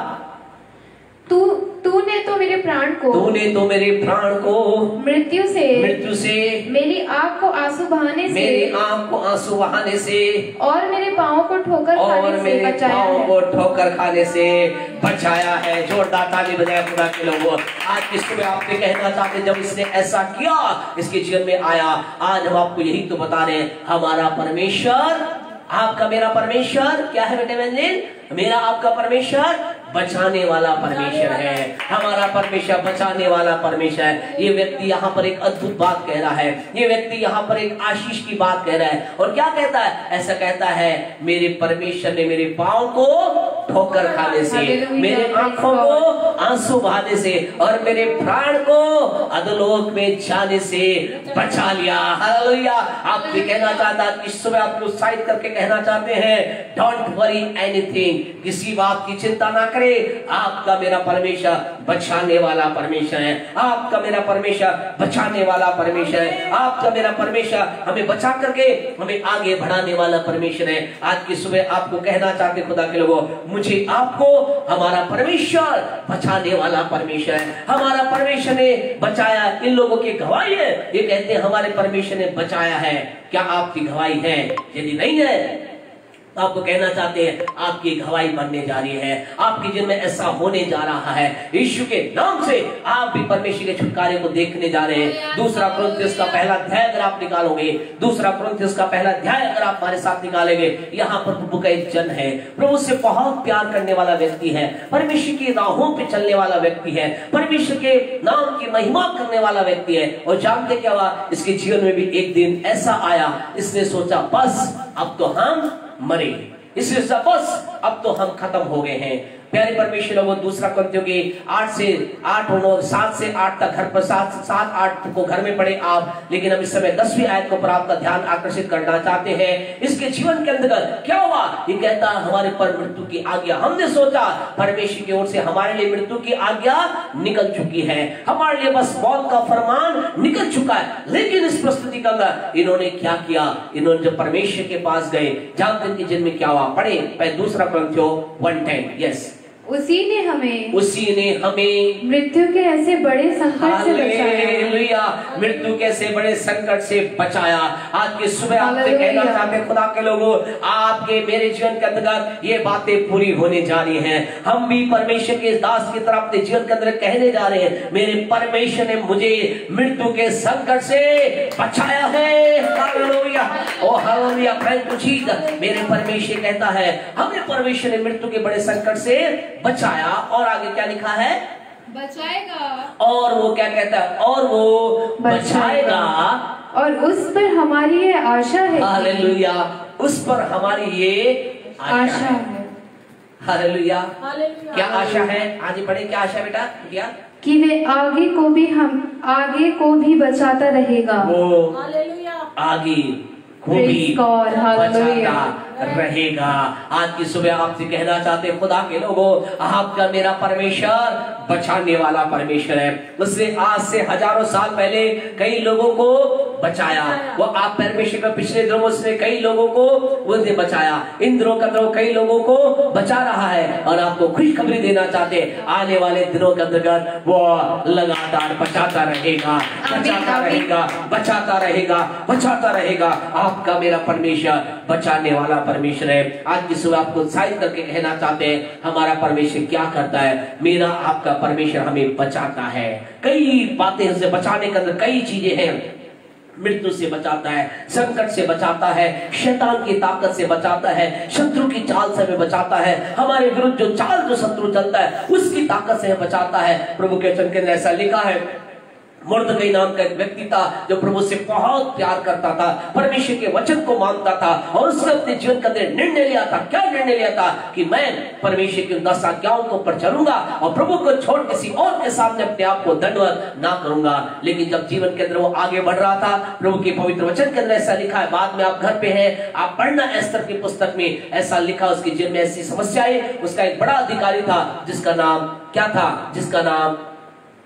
तूने तो मेरे प्राण को मृत्यु से मेरी आँख को आंसू बहाने से और मेरे पाँव को ठोकर खाने से बचाया है। जोरदार ताली बजाए खुदा के लोगों। आज की सुबह आपसे कहना चाहते, जब इसने ऐसा किया, इसके जीवन में आया। आज हम आपको यही तो बता रहे हैं, हमारा परमेश्वर, आपका मेरा परमेश्वर क्या है बेटे बहन? मेरा आपका परमेश्वर बचाने वाला परमेश्वर है। हमारा परमेश्वर बचाने वाला परमेश्वर है। ये व्यक्ति यहाँ पर एक अद्भुत बात कह रहा है, ये व्यक्ति यहाँ पर एक आशीष की बात कह रहा है। और क्या कहता है? ऐसा कहता है, मेरे परमेश्वर ने मेरे पाँव को ठोकर खाने से, मेरे आंखों को आंसू बहाने से और मेरे प्राण को अधोलोक में जाने से बचा लिया। हालेलुया। आप भी कहना चाहता, इस सुबह आपको उत्साहित करके कहना चाहते हैं, डोंट वरी एनीथिंग, किसी बात की चिंता ना करे। आपका मेरा परमेश्वर बचाने वाला परमेश्वर है। आपका मेरा परमेश्वर बचाने वाला परमेश्वर है। आपका मेरा परमेश्वर हमें बचा करके हमें आगे बढ़ाने वाला परमेश्वर है। आज की सुबह आपको कहना चाहते खुदा के लोगों, मुझे आपको हमारा परमेश्वर बचाने वाला परमेश्वर है। हमारा परमेश्वर ने बचाया। इन लोगों की गवाही है, ये कहते हैं हमारे परमेश्वर ने बचाया है। क्या आपकी गवाही है? यदि नहीं है, आपको कहना चाहते हैं, आपकी गवाही बनने जा रही है। आपके जीवन में ऐसा होने जा रहा है। यीशु के नाम से आप भी परमेश्वर के छुटकारे को देखने जा रहे हैं। दूसरा कुरिन्थियों का पहला अध्याय अगर आप निकालोगे, दूसरा कुरिन्थियों का पहला अध्याय अगर आप हमारे साथ निकालेंगे, यहाँ पर प्रभु का एक जन है, प्रभु से बहुत प्यार करने वाला व्यक्ति है, परमेश्वर की राहों पे चलने वाला व्यक्ति है, परमेश्वर के नाम की महिमा करने वाला व्यक्ति है। और जानते क्या हुआ? इसके जीवन में भी एक दिन ऐसा आया, इसने सोचा बस अब तो हम मरे, इसलिए बस अब तो हम खत्म हो गए हैं। प्यारे परमेश्वर लोगों, दूसरा कुरिन्थियों के 8 से 8 और 7 से 8 तक घर पर 7-8 को घर में पढ़े आप। लेकिन हम इस समय 10वीं आयत को पर आपका ध्यान आकर्षित करना चाहते हैं। इसके जीवन के अंदर क्या हुआ? ये कहता हमारे पर मृत्यु की आज्ञा, हमने सोचा परमेश्वर की ओर से हमारे लिए मृत्यु की आज्ञा निकल चुकी है, हमारे लिए बस मौत का फरमान निकल चुका है। लेकिन इस परिस्थिति के अंदर इन्होंने क्या किया? इन्होंने जब परमेश्वर के पास गए, जानते हैं कि जिनमें क्या हुआ? पढ़े दूसरा कुरिन्थियों 1:10। यस, उसी ने हमें मृत्यु के ऐसे बड़े संकट से बचाया। मृत्यु के ऐसे बड़े संकट से बचाया। आज की सुबह आपसे कहना चाहते खुदा के लोगों, आपके मेरे जीवन के अंदर ये बातें पूरी होने जा रही हैं। हम भी परमेश्वर के दास की तरफ अपने जीवन के अंदर कहने जा रहे हैं, मेरे परमेश्वर ने मुझे मृत्यु के संकट से बचाया है। Hallelujah, oh hallelujah, thank you Jesus. मेरे परमेश्वर कहता है हमें परमेश्वर ने मृत्यु के बड़े संकट से बचाया। और आगे क्या लिखा है? बचाएगा। और वो क्या कहता है? और वो बचाएगा। और उस पर हमारी ये आशा है। हालेलुया, उस पर हमारी ये आशा है। हालेलुया, क्या आशा है? आगे बढ़े, क्या आशा बेटा? क्या? कि वे आगे को भी बचाता रहेगा। वो आगे को भी बचाता रहेगा। आज की सुबह आपसे कहना चाहते खुदा के लोगों, आपका मेरा परमेश्वर बचाने वाला परमेश्वर है। उसने आज से हजारों साल पहले कई लोगों को बचाया। वो आप परमेश्वर का पिछले दिनों में उसने कई लोगों को उसने बचाया, इन दिनों का दिनों कई लोगों को बचा रहा है और आपको खुशखबरी देना चाहते हैं आने वाले दिनों के अंतर्गत वो लगातार बचाता रहेगा, बचाता रहेगा, बचाता रहेगा, बचाता रहेगा। आपका मेरा परमेश्वर बचाने वाला परमेश्वर है। आज की सुबह आपको उत्साहित करके कहना चाहते हैं हमारा परमेश्वर क्या करता है। मेरा आपका परमेश्वर हमें बचाता है। कई बातें उसे बचाने के अंदर कई चीजें हैं। मृत्यु से बचाता है, संकट से बचाता है, शैतान की ताकत से बचाता है, शत्रु की चाल से हमें बचाता है, हमारे विरुद्ध जो चाल जो शत्रु चलता है उसकी ताकत से बचाता है। प्रभु के वचन के अंदर ऐसा लिखा है, मुर्दकई नाम का एक व्यक्ति था जो प्रभु से बहुत प्यार करता था, परमेश्वर के वचन को मानता था और उसने अपने जीवन का निर्णय लिया था। क्या निर्णय लिया था कि मैं परमेश्वर की 10 आज्ञाओं को पर चलूंगा और प्रभु को छोड़ किसी और के सामने अपने आप को दंडवत ना करूंगा। लेकिन जब जीवन के अंदर वो आगे बढ़ रहा था, प्रभु के पवित्र वचन के अंदर ऐसा लिखा है, बाद में आप घर पे हैं, आप पढ़ना एस्तर की पुस्तक में ऐसा लिखा, उसके जीवन में ऐसी समस्याएं। उसका एक बड़ा अधिकारी था जिसका नाम क्या था, जिसका नाम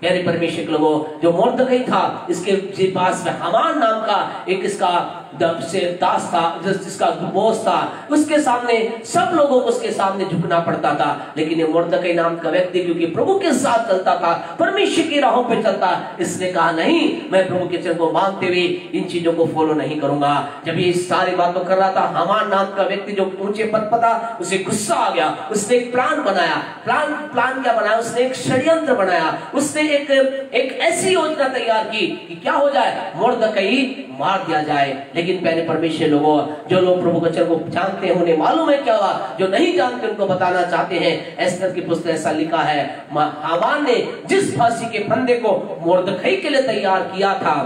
प्यारे परमेश्वर के लोगों जो मुर्दकई था, इसके पास में हामान नाम का एक इसका दास था, जिसका बोस था। उसके सामने सब लोगों को उसके सामने झुकना पड़ता था। लेकिन ये मुर्दकई नाम का व्यक्ति क्योंकि प्रभु के साथ चलता था, परमेश्वर की राहों पे चलता, इसने कहा नहीं, मैं प्रभु के वचन को मानते हुए इन चीजों को फॉलो नहीं करूंगा। जब ये सारी बातों कर रहा था, हामान नाम का व्यक्ति जो ऊंचे पद पर था, उसे गुस्सा आ गया। उसने एक प्लान बनाया। प्लान क्या बनाया? उसने एक षड्यंत्र बनाया। उसने एक ऐसी योजना तैयार की कि क्या हो जाए, मुर्दकई मार दिया जाए। लेकिन प्यारे परमेश्वर लोगों, जो लोग प्रभु के वचन को जानते हैं उन्हें मालूम है क्या हुआ, जो नहीं जानते उनको बताना चाहते हैं। एस्तर की पुस्तक ऐसा लिखा है, हामान ने जिस फांसी के फंदे को मुर्दकई के लिए तैयार किया था,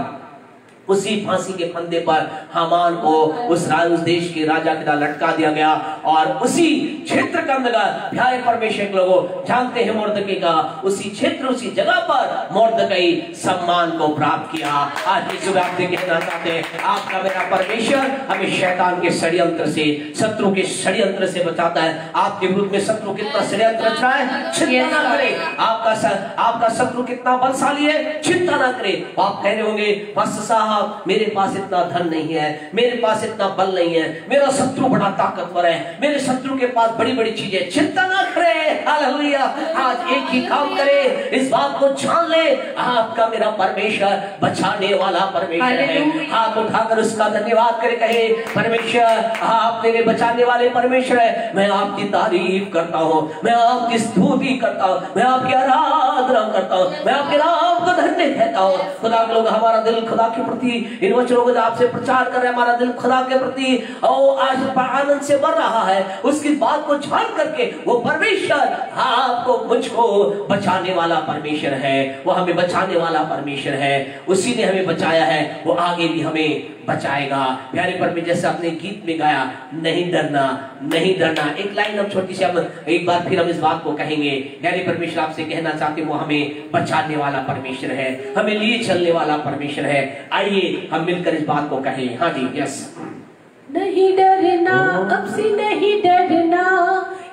उसी फांसी के फंदे पर हामान को उस देश के राजा के द्वारा लटका दिया गया। और उसी क्षेत्र का अंदर प्यारे परमेश्वर के लोगों जानते हैं मुर्दकई का उसी क्षेत्र उसी जगह पर मुर्दकई सम्मान को प्राप्त किया। आज की सुबह आपसे कहना चाहते हैं आपका मेरा परमेश्वर हमें शैतान के षड्यंत्र से, शत्रु के षड्यंत्र से बचाता है। आपके विरुद्ध में शत्रु कितना षड्यंत्र रच रहा है, चिंता ना करें। आपका शत्रु कितना बलशाली है, चिंता ना करें। आप कह रहे होंगे पास्टर साहब मेरे पास इतना धन नहीं है, मेरे पास इतना बल नहीं है, मेरा शत्रु बड़ा ताकतवर है, मेरे शत्रु के पास बड़ी बड़ी चीजें। चिंता ना करें, हालेलुया। आज एक ही काम करें, इस बात को जान ले, आपका मेरा परमेश्वर बचाने वाला परमेश्वर है। हाथ उठाकर उसका धन्यवाद करे, कहे परमेश्वर आप मेरे बचाने वाले परमेश्वर है। मैं आपकी तारीफ करता हूँ, मैं आपकी स्तुति करता हूँ, मैं आपकी आराधना करता हूँ, मैं आपके नाम को धन्य कहता हूँ। खुदा के लोग, हमारा दिल खुदा के प्रति इन वचनों को आपसे प्रचार कर रहे हैं, हमारा दिल खुदा के प्रति आज आनंद से भर रहा है। उसकी बात को जान करके वो परमेश्वर आपको मुझको बचाने वाला परमेश्वर है, वो हमें बचाने वाला परमेश्वर है। उसी ने हमें बचाया है, वो आगे भी हमें बचाएगा। प्यारे परमेश्वर जैसे अपने गीत में गाया, नहीं डरना, नहीं डरना। एक लाइन हम छोटी सी हम एक बार फिर हम इस बात को कहेंगे। प्यारे परमेश्वर आपसे कहना चाहते हैं वो हमें बचाने वाला परमेश्वर है, हमें लिए चलने वाला परमेश्वर है। आइए हम मिलकर इस बात को कहें। हाँ जी, यस। नहीं डरना, अब से नहीं डरना,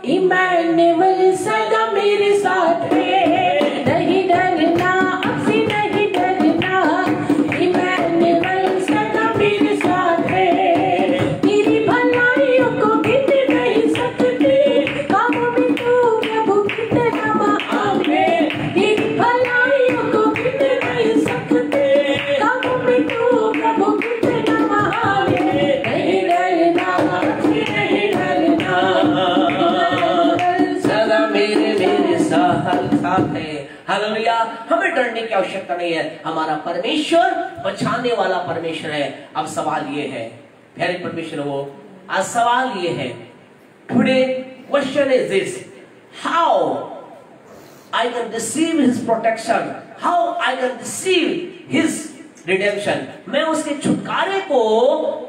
इमैनुअल सदा मेरे साथ है। नहीं डरना, अब से नहीं डरना, इमैनुअल सदा मेरे साथ है। तेरी भलाइयों को गिन नहीं सकते, काम में तू प्रभु कितना महान है। तेरी भलाइयों को गिन नहीं सकते, काम में तू प्रभु कितना महान है। नहीं डरना, अब से नहीं डरना, सदा मेरे साथ है। हालेलुया। हमें डरने की आवश्यकता नहीं है, हमारा परमेश्वर बचाने वाला परमेश्वर है। अब सवाल ये है प्यारे परमेश्वर, वो आज सवाल ये है, today question is this, how I can receive his protection, how I can receive his redemption। मैं उसके छुटकारे को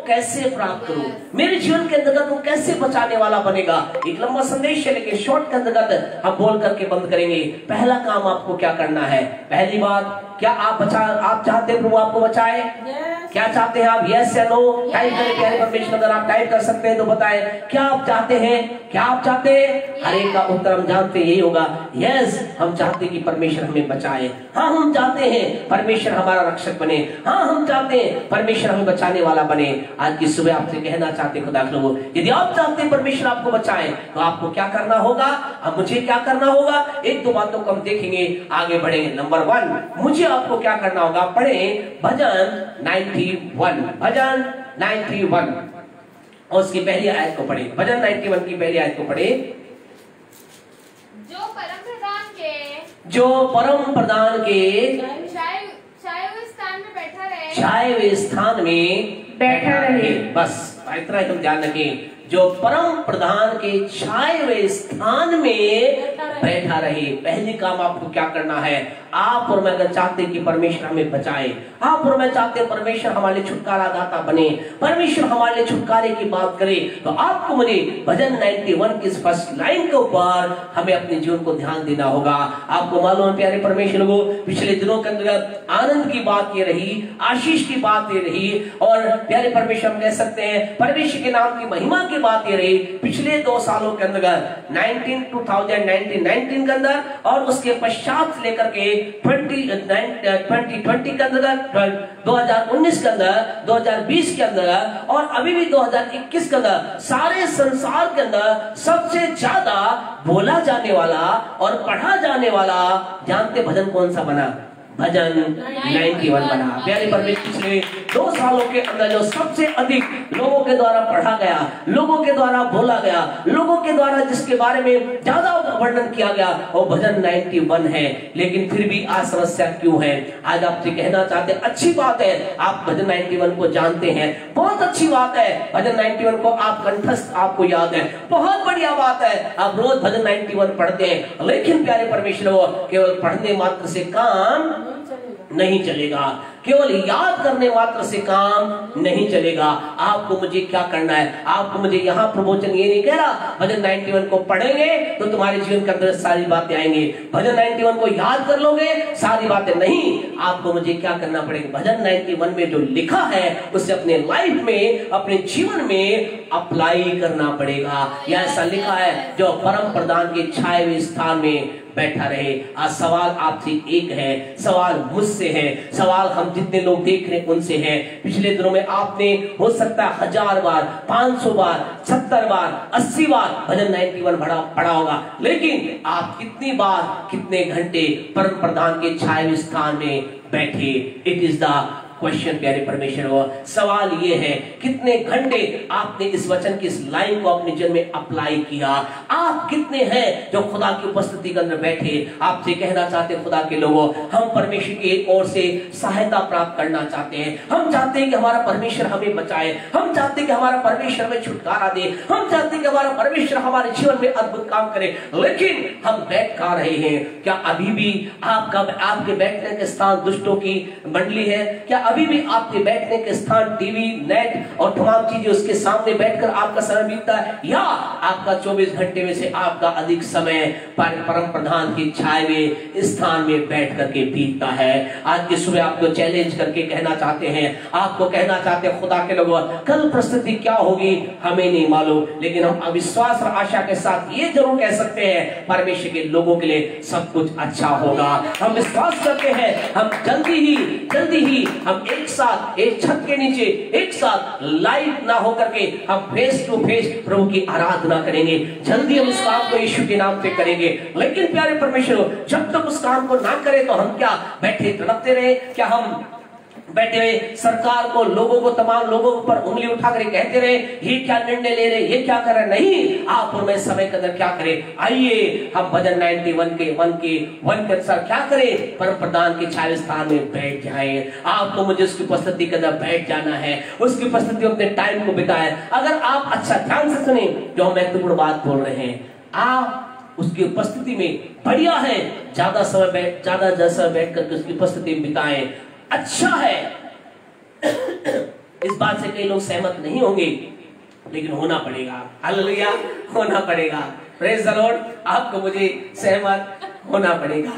कैसे प्राप्त करूं, मेरे जीवन के अंतर्गत वो कैसे बचाने वाला बनेगा। एक लंबा संदेश है लेकिन शॉर्ट के अंतर्गत हम बोल करके बंद करेंगे। पहला काम आपको क्या करना है, पहली बात, क्या आप चाहते हैं प्रभु आपको बचाए? क्या चाहते हैं आप? यस या नो टाइप करें प्यारे परमेश्वर। अगर आप टाइप कर सकते हैं तो बताएं, क्या आप चाहते हैं क्या आप चाहते हैं? हर एक का उत्तर हम जानते यही होगा, यस, हम चाहते कि परमेश्वर हमें बचाए। हाँ, हम चाहते हैं परमेश्वर हमारा रक्षक बने। हाँ, हम चाहते हैं परमेश्वर हमें बचाने वाला बने। आज की सुबह आपसे कहना चाहते खुदा के लोगों, यदि आप चाहते हैं परमेश्वर आपको बचाए तो आपको क्या करना होगा? अब मुझे क्या करना होगा? एक दो बातों को हम देखेंगे, आगे बढ़ेंगे। नंबर 1, मुझे आपको क्या करना होगा? पढ़े भजन 91, भजन 91 और उसकी पहली आयत को पढ़े। भजन 91 की पहली आयत को पढ़े। जो परम प्रधान के छाए हुए स्थान में बैठा रहे, छाए हुए स्थान में बैठा रहे। बस इतना ही तुम ध्यान रखें, जो परम प्रधान के छाए हुए स्थान में बैठा रहे। पहली काम आपको क्या करना है? आप और मैं अगर चाहते हैं कि परमेश्वर हमें बचाए, आप और मैं चाहते हैं परमेश्वर हमारे लिए छुटकारा दाता बने, परमेश्वर हमारे लिए छुटकारे की बात करे, तो आपको मुझे भजन 91 की फर्स्ट लाइन के ऊपर हमें अपने जीवन को ध्यान देना होगा। आपको मालूम है प्यारे परमेश्वर लोगों, पिछले दिनों के अंदर आनंद की बात ये रही, आशीष की बात ये रही, और प्यारे परमेश्वर हम कह सकते हैं परमेश्वर के नाम की महिमा की बात ये रही। पिछले 2 सालों के अंदर 2019 के अंदर और उसके पश्चात लेकर के 2020 के अंदर, 2019 के अंदर, 2020 के अंदर और अभी भी 2021 के अंदर, सारे संसार के अंदर सबसे ज्यादा बोला जाने वाला और पढ़ा जाने वाला जानते भजन कौन सा बना? भजन 91 बना। प्यारे परमेश्वर, पिछले 2 सालों के अंदर जो सबसे अधिक लोगों के द्वारा पढ़ा गया, लोगों के द्वारा बोला गया, लोगों के द्वारा जिसके बारे में ज्यादा वर्णन किया गया, वो भजन 91 है। लेकिन फिर भी आज समस्या क्यों है? आज आपसे कहना चाहते हैं, अच्छी बात है आप भजन 91 को जानते हैं, बहुत अच्छी बात है भजन 91 को आप कंठस्थ आपको याद है, बहुत बढ़िया बात है आप रोज भजन 91 पढ़ते हैं। लेकिन प्यारे परमेश्वर, केवल पढ़ने मात्र से काम नहीं चलेगा, केवल याद करने मात्र से काम नहीं चलेगा। आपको मुझे क्या करना है? आपको मुझे यहाँ प्रवचन ये नहीं कह रहा भजन 91 को पढ़ेंगे तो तुम्हारे जीवन के अंदर सारी बातें आएंगी, भजन 91 को याद कर लोगे सारी बातें नहीं। आपको मुझे क्या करना पड़ेगा? भजन 91 में जो लिखा है उसे अपने लाइफ में, अपने जीवन में अप्लाई करना पड़ेगा। यह ऐसा लिखा है, जो परम प्रधान के छाए हुए स्थान में बैठा रहे। आज सवाल आपसे एक है, सवाल मुझसे है, सवाल हम जितने लोग देख रहे हैं उनसे है। पिछले दिनों में आपने हो सकता है 1000 बार, 500 बार, 70 बार, 80 बार भजन 91 पढ़ा होगा, लेकिन आप कितनी बार, कितने घंटे परम प्रधान के छाए हुए स्थान में बैठे? इट इज द क्वेश्चन प्यारे परमेश्वर। सवाल ये है, कितने घंटे आपने इस वचन की इस लाइन को अपने जीवन में अप्लाई किया? आप कितने हैं जो खुदा की उपस्थिति के अंदर बैठे? आपसे कहना चाहते खुदा के लोगों, हम परमेश्वर की ओर से सहायता प्राप्त करना चाहते हैं। हम चाहते हैं कि हमारा परमेश्वर हमें बचाए, हम चाहते हैं कि हमारा परमेश्वर हमें छुटकारा दे, हम चाहते हैं कि हमारा परमेश्वर हमारे जीवन में अद्भुत काम करे, लेकिन हम बैठ कहाँ रहे हैं? क्या अभी भी आपके बैठने के स्थान दुष्टों की मंडली है? क्या अभी भी आपके बैठने के स्थान टीवी, नेट और तमाम चीजें उसके सामने बैठकर आपका समय बीतता है, या आपका 24 घंटे में से आपका अधिक समय परम प्रधान की छाए हुए स्थान में बैठ करके बीतता है? आज की सुबह आपको चैलेंज करके कहना चाहते हैं, आपको कहना चाहते हैं खुदा के लोगों, कल परिस्थिति क्या होगी हमें नहीं मालूम, लेकिन हम अविश्वास और आशा के साथ ये जरूर कह सकते हैं परमेश्वर के लोगों के लिए सब कुछ अच्छा होगा। हम विश्वास करते हैं, हम जल्दी ही हम एक साथ एक छत के नीचे एक साथ लाइव ना होकर के हम फेस टू फेस प्रभु की आराधना करेंगे। जल्दी हम इस काम को यीशु के नाम पे करेंगे। लेकिन प्यारे परमेश्वर, जब तक उस काम को ना करें तो हम क्या बैठे तड़पते रहे? क्या हम बैठे हुए सरकार को, लोगों को, तमाम लोगों पर उंगली उठाकर कहते रहे ये क्या निर्णय ले रहे, ये क्या कर रहे? नहीं, आप और मैं समय के अंदर क्या करें? आइए हम भजन 91 के 1 के अनुसार क्या करें? परम प्रधान के छाया स्थान में बैठ जाएं। आपको मुझे उसकी उपस्थिति के अंदर बैठ जाना है, उसकी उपस्थिति में अपने टाइम को बिताएं। अगर आप अच्छा ध्यान से सुने जो हम महत्वपूर्ण बात बोल रहे हैं, आप उसकी उपस्थिति में बढ़िया है, ज्यादा समय बैठ करके उसकी उपस्थिति में बिताएं, अच्छा है। इस बात से कई लोग सहमत नहीं होंगे, लेकिन होना पड़ेगा। हालेलुया, होना पड़ेगा। Praise the Lord. आपको मुझे सहमत होना पड़ेगा।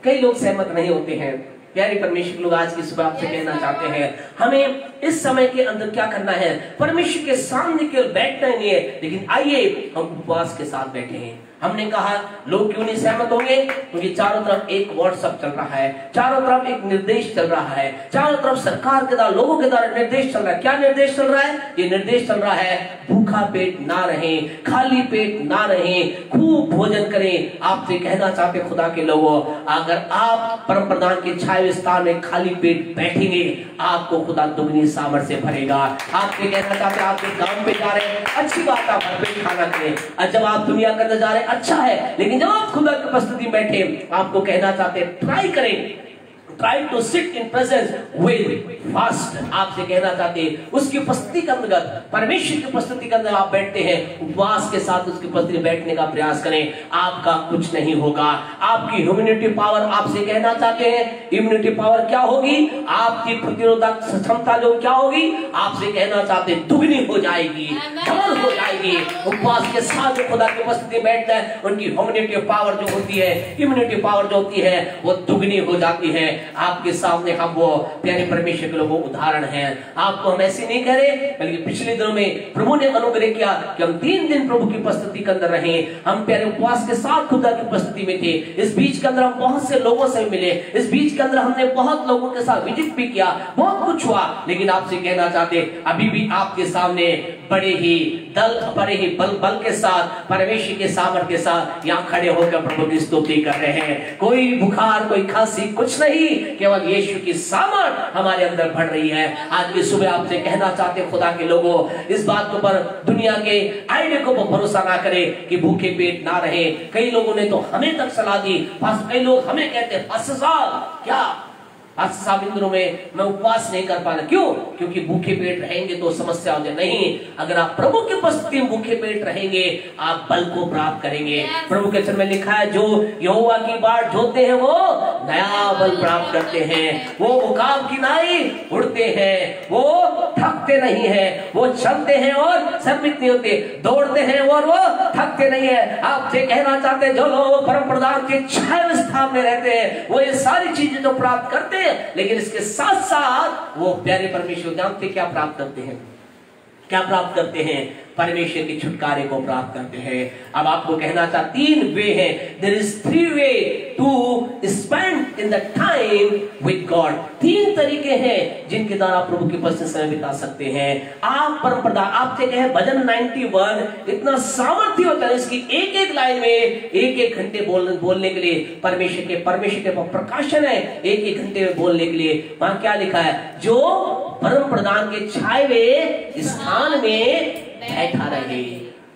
कई लोग सहमत नहीं होते हैं, प्यारे परमेश्वर के लोग, आज की सुबह आपसे कहना चाहते हैं, हमें इस समय के अंदर क्या करना है? परमेश्वर के सामने केवल बैठना नहीं है, लेकिन आइए हम उपवास के साथ बैठे हैं। हमने कहा लोग क्यों नहीं सहमत होंगे? क्योंकि चारों तरफ एक व्हाट्सएप चल रहा है, चारों तरफ एक निर्देश चल रहा है, चारों तरफ सरकार के द्वारा, लोगों के द्वारा निर्देश चल रहा है। क्या निर्देश चल रहा है? ये निर्देश चल रहा है भूखा पेट ना रहे, खाली पेट ना रहे, खूब भोजन करें। आपसे कहना चाहते खुदा के लोगों, अगर आप परम प्रधान के छाए स्थान में खाली पेट बैठेंगे, आपको खुदा दुगनी सामर्थ से भरेगा। आपसे कहना चाहते आपके काम पे जा रहे हैं, अच्छी बात, आप भरपेट खाना करें। और जब आप दुनिया के अंदर जा रहे हैं, अच्छा है, लेकिन जब आप खुदा की उपस्थिति में बैठे, आपको कहना चाहते हैं ट्राई करें, try to sit in presence with fast. आपसे कहना चाहते हैं उसकी उपस्थिति के अंतर्गत, परमेश्वर की उपस्थिति के अंदर आप बैठते हैं, उपवास के साथ उसकी उपस्थिति में बैठने का प्रयास करें, आपका कुछ नहीं होगा। आपकी इम्यूनिटी पावर, आपसे कहना चाहते हैं इम्यूनिटी पावर क्या होगी? आपकी प्रतिरोधक क्षमता जो क्या होगी? आपसे कहना चाहते हैं दुगनी हो जाएगी, डबल हो जाएगी। उपवास के साथ जो खुदा की उपस्थिति में बैठता है, उनकी इम्यूनिटी पावर जो होती है, इम्यूनिटी पावर जो होती है, वो दुगनी हो जाती है। आपके सामने हम वो प्यारे परमेश्वर के लोगों उदाहरण हैं। आपको हम ऐसे नहीं कह रहे, बल्कि पिछले दिनों में प्रभु ने अनुग्रह किया कि हम 3 दिन प्रभु की उपस्थिति के अंदर रहे। हम प्यारे उपवास के साथ खुदा की उपस्थिति में थे। इस बीच के अंदर हम बहुत से लोगों से मिले, इस बीच के अंदर हमने बहुत लोगों के साथ विजिट भी किया, बहुत कुछ हुआ। लेकिन आपसे कहना चाहते अभी भी आपके सामने बड़े ही बल के साथ, परमेश्वर के सामर्थ्य के साथ यहाँ खड़े होकर प्रभु की स्तुति कर रहे हैं। कोई बुखार, कोई खांसी, कुछ नहीं, केवल यीशु की सामर्थ हमारे अंदर बढ़ रही है। आज की सुबह आपसे कहना चाहते खुदा के लोगों, इस बात के ऊपर दुनिया के आइडिया को भरोसा ना करें कि भूखे पेट ना रहे। कई लोगों ने तो हमें तक सलाह दी, कई लोग हमें कहते हैं क्या आज 7 दिनों में मैं उपवास नहीं कर पाना। क्यों? क्योंकि भूखे पेट रहेंगे तो समस्या हो जाए। नहीं, अगर आप प्रभु की उपस्थिति में भूखे पेट रहेंगे, आप बल को प्राप्त करेंगे। प्रभु के वचन में लिखा है, जो यहोवा की बाट जोते हैं वो नया बल प्राप्त करते हैं, वो उकाब की नाई उड़ते हैं, वो थकते नहीं है, वो चलते हैं और श्रमिक नहीं होते, दौड़ते हैं और वो थकते नहीं है। आपसे कहना चाहते जो लोग परम प्रधान के छाया स्थान में रहते हैं, वो ये सारी चीजें तो प्राप्त करते हैं, लेकिन इसके साथ साथ वो प्यारे परमेश्वर जानते क्या प्राप्त करते हैं? क्या प्राप्त करते हैं? परमेश्वर के छुटकारे को प्राप्त करते हैं। अब आपको कहना चाहता 3 वे है, there is 3 way to spend in the time with God. 3 तरीके हैं जिनके द्वारा प्रभु की उपस्थिति समय बिता सकते हैं। आप परम प्रधान, आपसे कहे भजन 91 इतना सामर्थ्य होता है, इसकी एक लाइन में 1 घंटे बोलने के लिए परमेश्वर के प्रकाशन है। 1 घंटे में बोलने के लिए वहां क्या लिखा है? जो परम प्रधान के छाए हुए स्थान में बैठा रहे,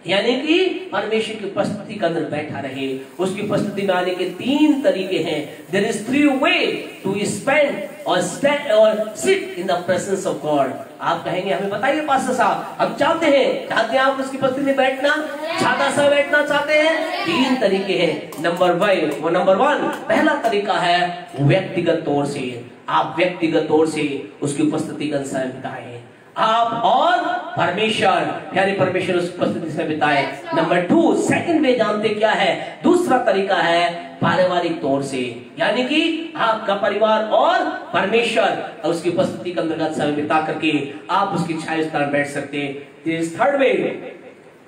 यानी कि परमेश्वर की उपस्थिति के अंदर बैठा रहे। उसकी उपस्थिति में आने के 3 तरीके हैं। There is 3 way to spend और sit in the presence of God. आप कहेंगे हमें बताइए पास्टर साहब, हम चाहते हैं आप उसकी उपस्थिति में बैठना, छाता सा बैठना चाहते हैं। 3 तरीके हैं। नंबर 1, पहला तरीका है व्यक्तिगत तौर से, आप व्यक्तिगत तौर से उसकी उपस्थिति का समय बिताएं। आप और परमेश्वर, यानी परमेश्वर उस उपस्थिति से बिताए। नंबर 2, सेकंड वे जानते क्या है? दूसरा तरीका है पारिवारिक तौर से, यानी कि आपका परिवार और परमेश्वर उसकी उपस्थिति के अंतर्गत समय बिता करके आप उसकी छाया स्थान बैठ सकते हैं। थर्ड वे,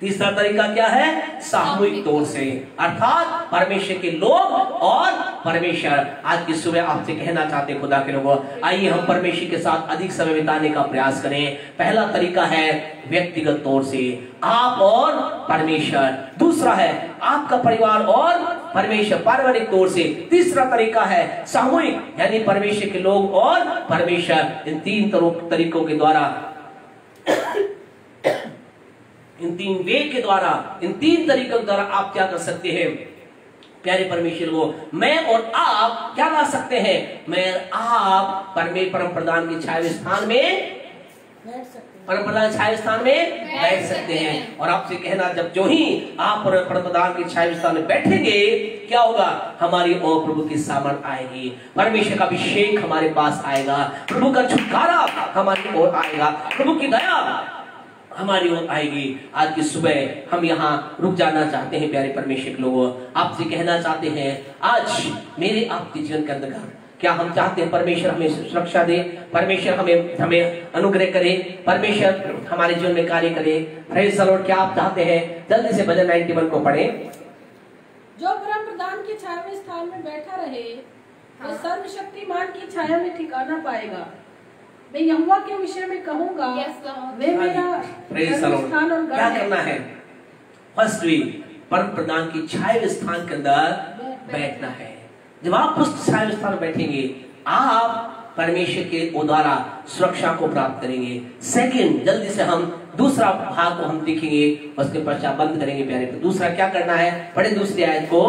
तीसरा तरीका क्या है? सामूहिक तौर से, अर्थात परमेश्वर के लोग और परमेश्वर। आज की सुबह आपसे कहना चाहते खुदा के लोगों, आइए हम परमेश्वर के साथ अधिक समय बिताने का प्रयास करें। पहला तरीका है व्यक्तिगत तौर से, आप और परमेश्वर। दूसरा है आपका परिवार और परमेश्वर, पारिवारिक तौर से। तीसरा तरीका है सामूहिक, यानी परमेश्वर के लोग और परमेश्वर। इन 3 तरीकों के द्वारा, इन 3 वे के द्वारा, इन 3 तरीकों के द्वारा आप क्या कर सकते हैं? प्यारे परमेश्वर को मैं और आप क्या ला सकते हैं? मैं आप परम प्रधान की छाया स्थान में, परम प्रधान छाया स्थान में बैठ सकते हैं। और आपसे कहना, जब जो ही आप परम प्रधान की छाया स्थान में बैठेंगे, क्या होगा? हमारी और प्रभु की सामर्थ आएगी, परमेश्वर का अभिषेक हमारे पास आएगा, प्रभु का छुटकारा हमारी ओर आएगा, प्रभु की दया हमारी ओर आएगी। आज की सुबह हम यहाँ रुक जाना चाहते हैं। प्यारे परमेश्वर के लोगों, आपसे कहना चाहते हैं, आज मेरे आपके जीवन के अंदर क्या हम चाहते हैं परमेश्वर हमें सुरक्षा दे, परमेश्वर हमें अनुग्रह करे, परमेश्वर हमारे जीवन में कार्य करे? Praise the Lord. क्या आप चाहते हैं? जल्दी से भजन 91 को पढ़ें। जो परम प्रधान की छाया में स्थान में बैठा रहे, वह सर्वशक्तिमान की छाया में ठिकाना पाएगा। मैं यहोवा के विषय में कहूंगा, वे मेरा स्थान और गढ़ है। क्या करना है? फर्स्ट वीक परम प्रधान की छाया स्थान के अंदर बैठना है। जब आप उस छाया स्थान में बैठेंगे, आप परमेश्वर के द्वारा सुरक्षा को प्राप्त करेंगे। सेकंड, जल्दी से हम दूसरा भाग को हम देखेंगे, उसके पश्चात बंद करेंगे प्यारे। दूसरा क्या करना है? पढ़े दूसरी आयत को।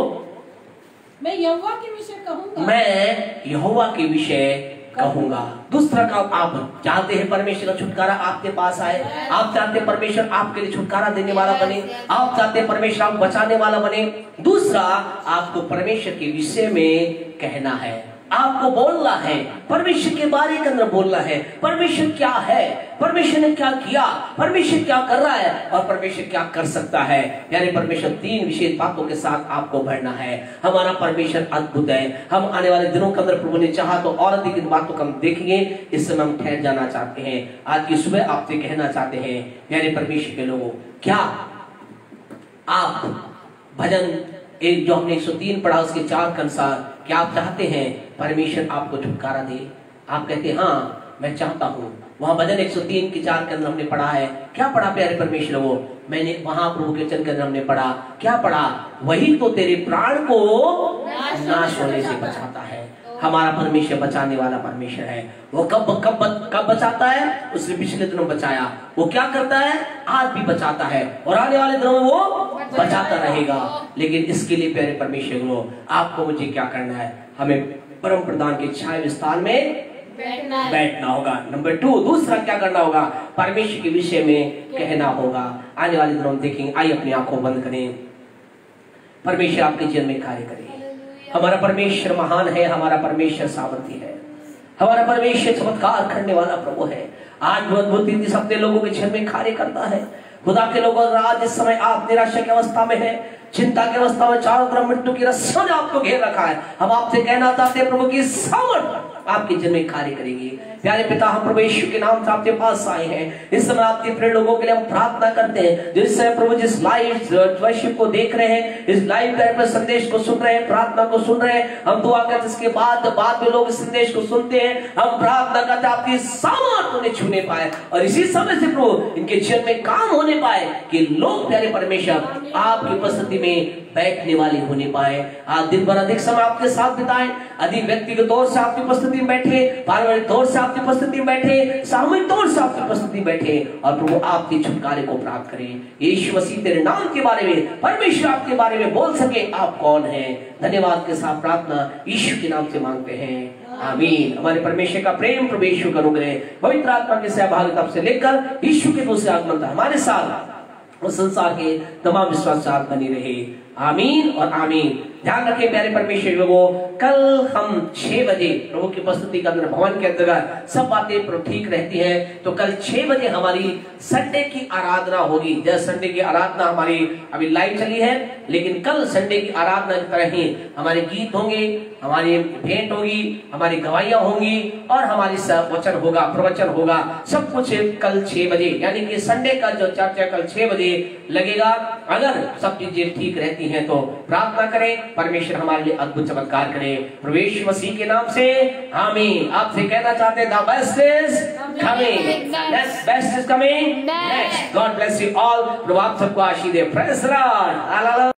मैं यहोवा के विषय कहूंगा, मैं यहोवा के विषय कहूंगा। दूसरा काम, आप चाहते हैं परमेश्वर का छुटकारा आपके पास आए, आप चाहते हैं परमेश्वर आपके लिए छुटकारा देने वाला बने, आप चाहते हैं परमेश्वर आपको बचाने वाला बने। दूसरा, आपको परमेश्वर के विषय में कहना है, आपको बोलना है, परमेश्वर के बारे के अंदर बोलना है। परमेश्वर क्या है, परमेश्वर ने क्या किया, परमेश्वर क्या कर रहा है और परमेश्वर क्या कर सकता है। यानी परमेश्वर तीन विशेष बातों के साथ आपको भरना है। हमारा परमेश्वर अद्भुत है। हम आने वाले दिनों के अंदर प्रभु ने चाहा तो और अधिक इन बातों को हम देखेंगे। इस समय हम ठहर जाना चाहते हैं। आज की सुबह आपसे कहना चाहते हैं, यानी परमेश्वर के लोगों, क्या आप भजन एक जो हमने 103 पढ़ा उसके 4 के अनुसार क्या आप चाहते हैं परमेश्वर आपको छुटकारा दे? आप कहते हैं हाँ मैं चाहता हूँ। वहां भजन 103 के 4 के अंदर हमने पढ़ा है, क्या पढ़ा प्यारे परमेश्वर? वो मैंने वहां प्रभु के वचन के अंदर हमने पढ़ा, क्या पढ़ा? वही तो तेरे प्राण को नाश होने से बचाता है। हमारा परमेश्वर बचाने वाला परमेश्वर है। वो कब बचाता है? उसने पिछले दिनों बचाया। वो क्या करता है? आज भी बचाता है और आने वाले दिनों में वो बचाता रहेगा। लेकिन इसके लिए प्यारे परमेश्वर को आपको मुझे क्या करना है? हमें परम प्रधान के छाया स्थान में बैठना होगा। नंबर 2, दूसरा क्या करना होगा? परमेश्वर के विषय में कहना होगा। आने वाले दिनों में देखेंगे। आइए अपनी आंखों बंद करें। परमेश्वर आपके जीवन में कार्य करे। हमारा परमेश्वर महान है, हमारा परमेश्वर सामर्थी है, हमारा परमेश्वर चमत्कार करने वाला प्रभु है। आज अद्भुत रीति से अपने लोगों के जीवन में कार्य करता है। खुदा के लोगों, आज इस समय आप निराशा की अवस्था में है, चिंता की अवस्था में, चारों तरफ मृत्यु की रस्सियों ने आपको घेर रखा है। हम आपसे कहना चाहते हैं प्रभु की सामर्थ आपके जीवन में कार्य करेगी। प्यारे पिता, हम प्रभु यीशु के नाम से आपके पास आए हैं। इस समय आपके प्रिय लोगों के लिए हम प्रार्थना करते हैं, जिस समय प्रभु जिस लाइव वर्शिप को देख रहे हैं, इस लाइव पर संदेश को सुन रहे हैं, प्रार्थना को सुन रहे हैं, हम दुआ करते इसके बाद में लोग इस संदेश को सुनते हैं। हम प्रार्थना करते आपकी सामर्थ उन्हें छूने पाए और इसी समय से प्रभु इनके जीवन में काम होने पाए कि लोग प्यारे परमेश्वर आपकी उपस्थिति में बैठने वाले होने पाए। आज दिन भर अधिक समय आपके साथ बिताएं, अधिक व्यक्तिगत तौर से आपकी उपस्थिति में बैठे, पारिवारिक तौर से आपकी उपस्थिति में बैठे, सामूहिक तौर से आपकी उपस्थिति में बैठे और प्रभु आपके छुटकारे को प्राप्त करें। यीशु मसीह तेरे नाम के बारे में, परमेश्वर आपके बारे में बोल सके आप कौन हैं। धन्यवाद के साथ प्रार्थना यीशु के नाम से मांगते हैं, आमीन। हमारे परमेश्वर का प्रेम, प्रभु यीशु का अनुग्रह, पवित्र आत्मा की सहभागिता से लेकर यीशु के दूसरे आगमन तक हमारे साथ और संसार के तमाम विश्वास बनी रहे, आमीन और आमीन। ध्यान रखें प्यारे परमेश्वर लोगों, कल हम 6 बजे प्रभु की उपस्थिति के अंदर भवन के अंदर सब बातें ठीक रहती हैं, तो कल 6 बजे हमारी संडे की आराधना होगी। जैसे संडे की आराधना हमारी अभी लाइव चली है, लेकिन कल संडे की आराधना की तरह ही हमारे गीत होंगे, हमारी भेंट होगी, हमारी गवाहियां होंगी और हमारी वचन होगा, प्रवचन होगा, सब कुछ कल 6 बजे, यानी कि संडे का जो चर्चा कल 6 बजे लगेगा। अगर सब चीजें ठीक रहती हैं तो प्रार्थना करें, परमेश्वर हमारे लिए अद्भुत चमत्कार करे, प्रभु यीशु मसीह के नाम से आमीन। आपसे कहना चाहते हैं, the best is coming, best is coming next. God bless you all. प्रभु आप सबको आशीष दे। Praise the Lord.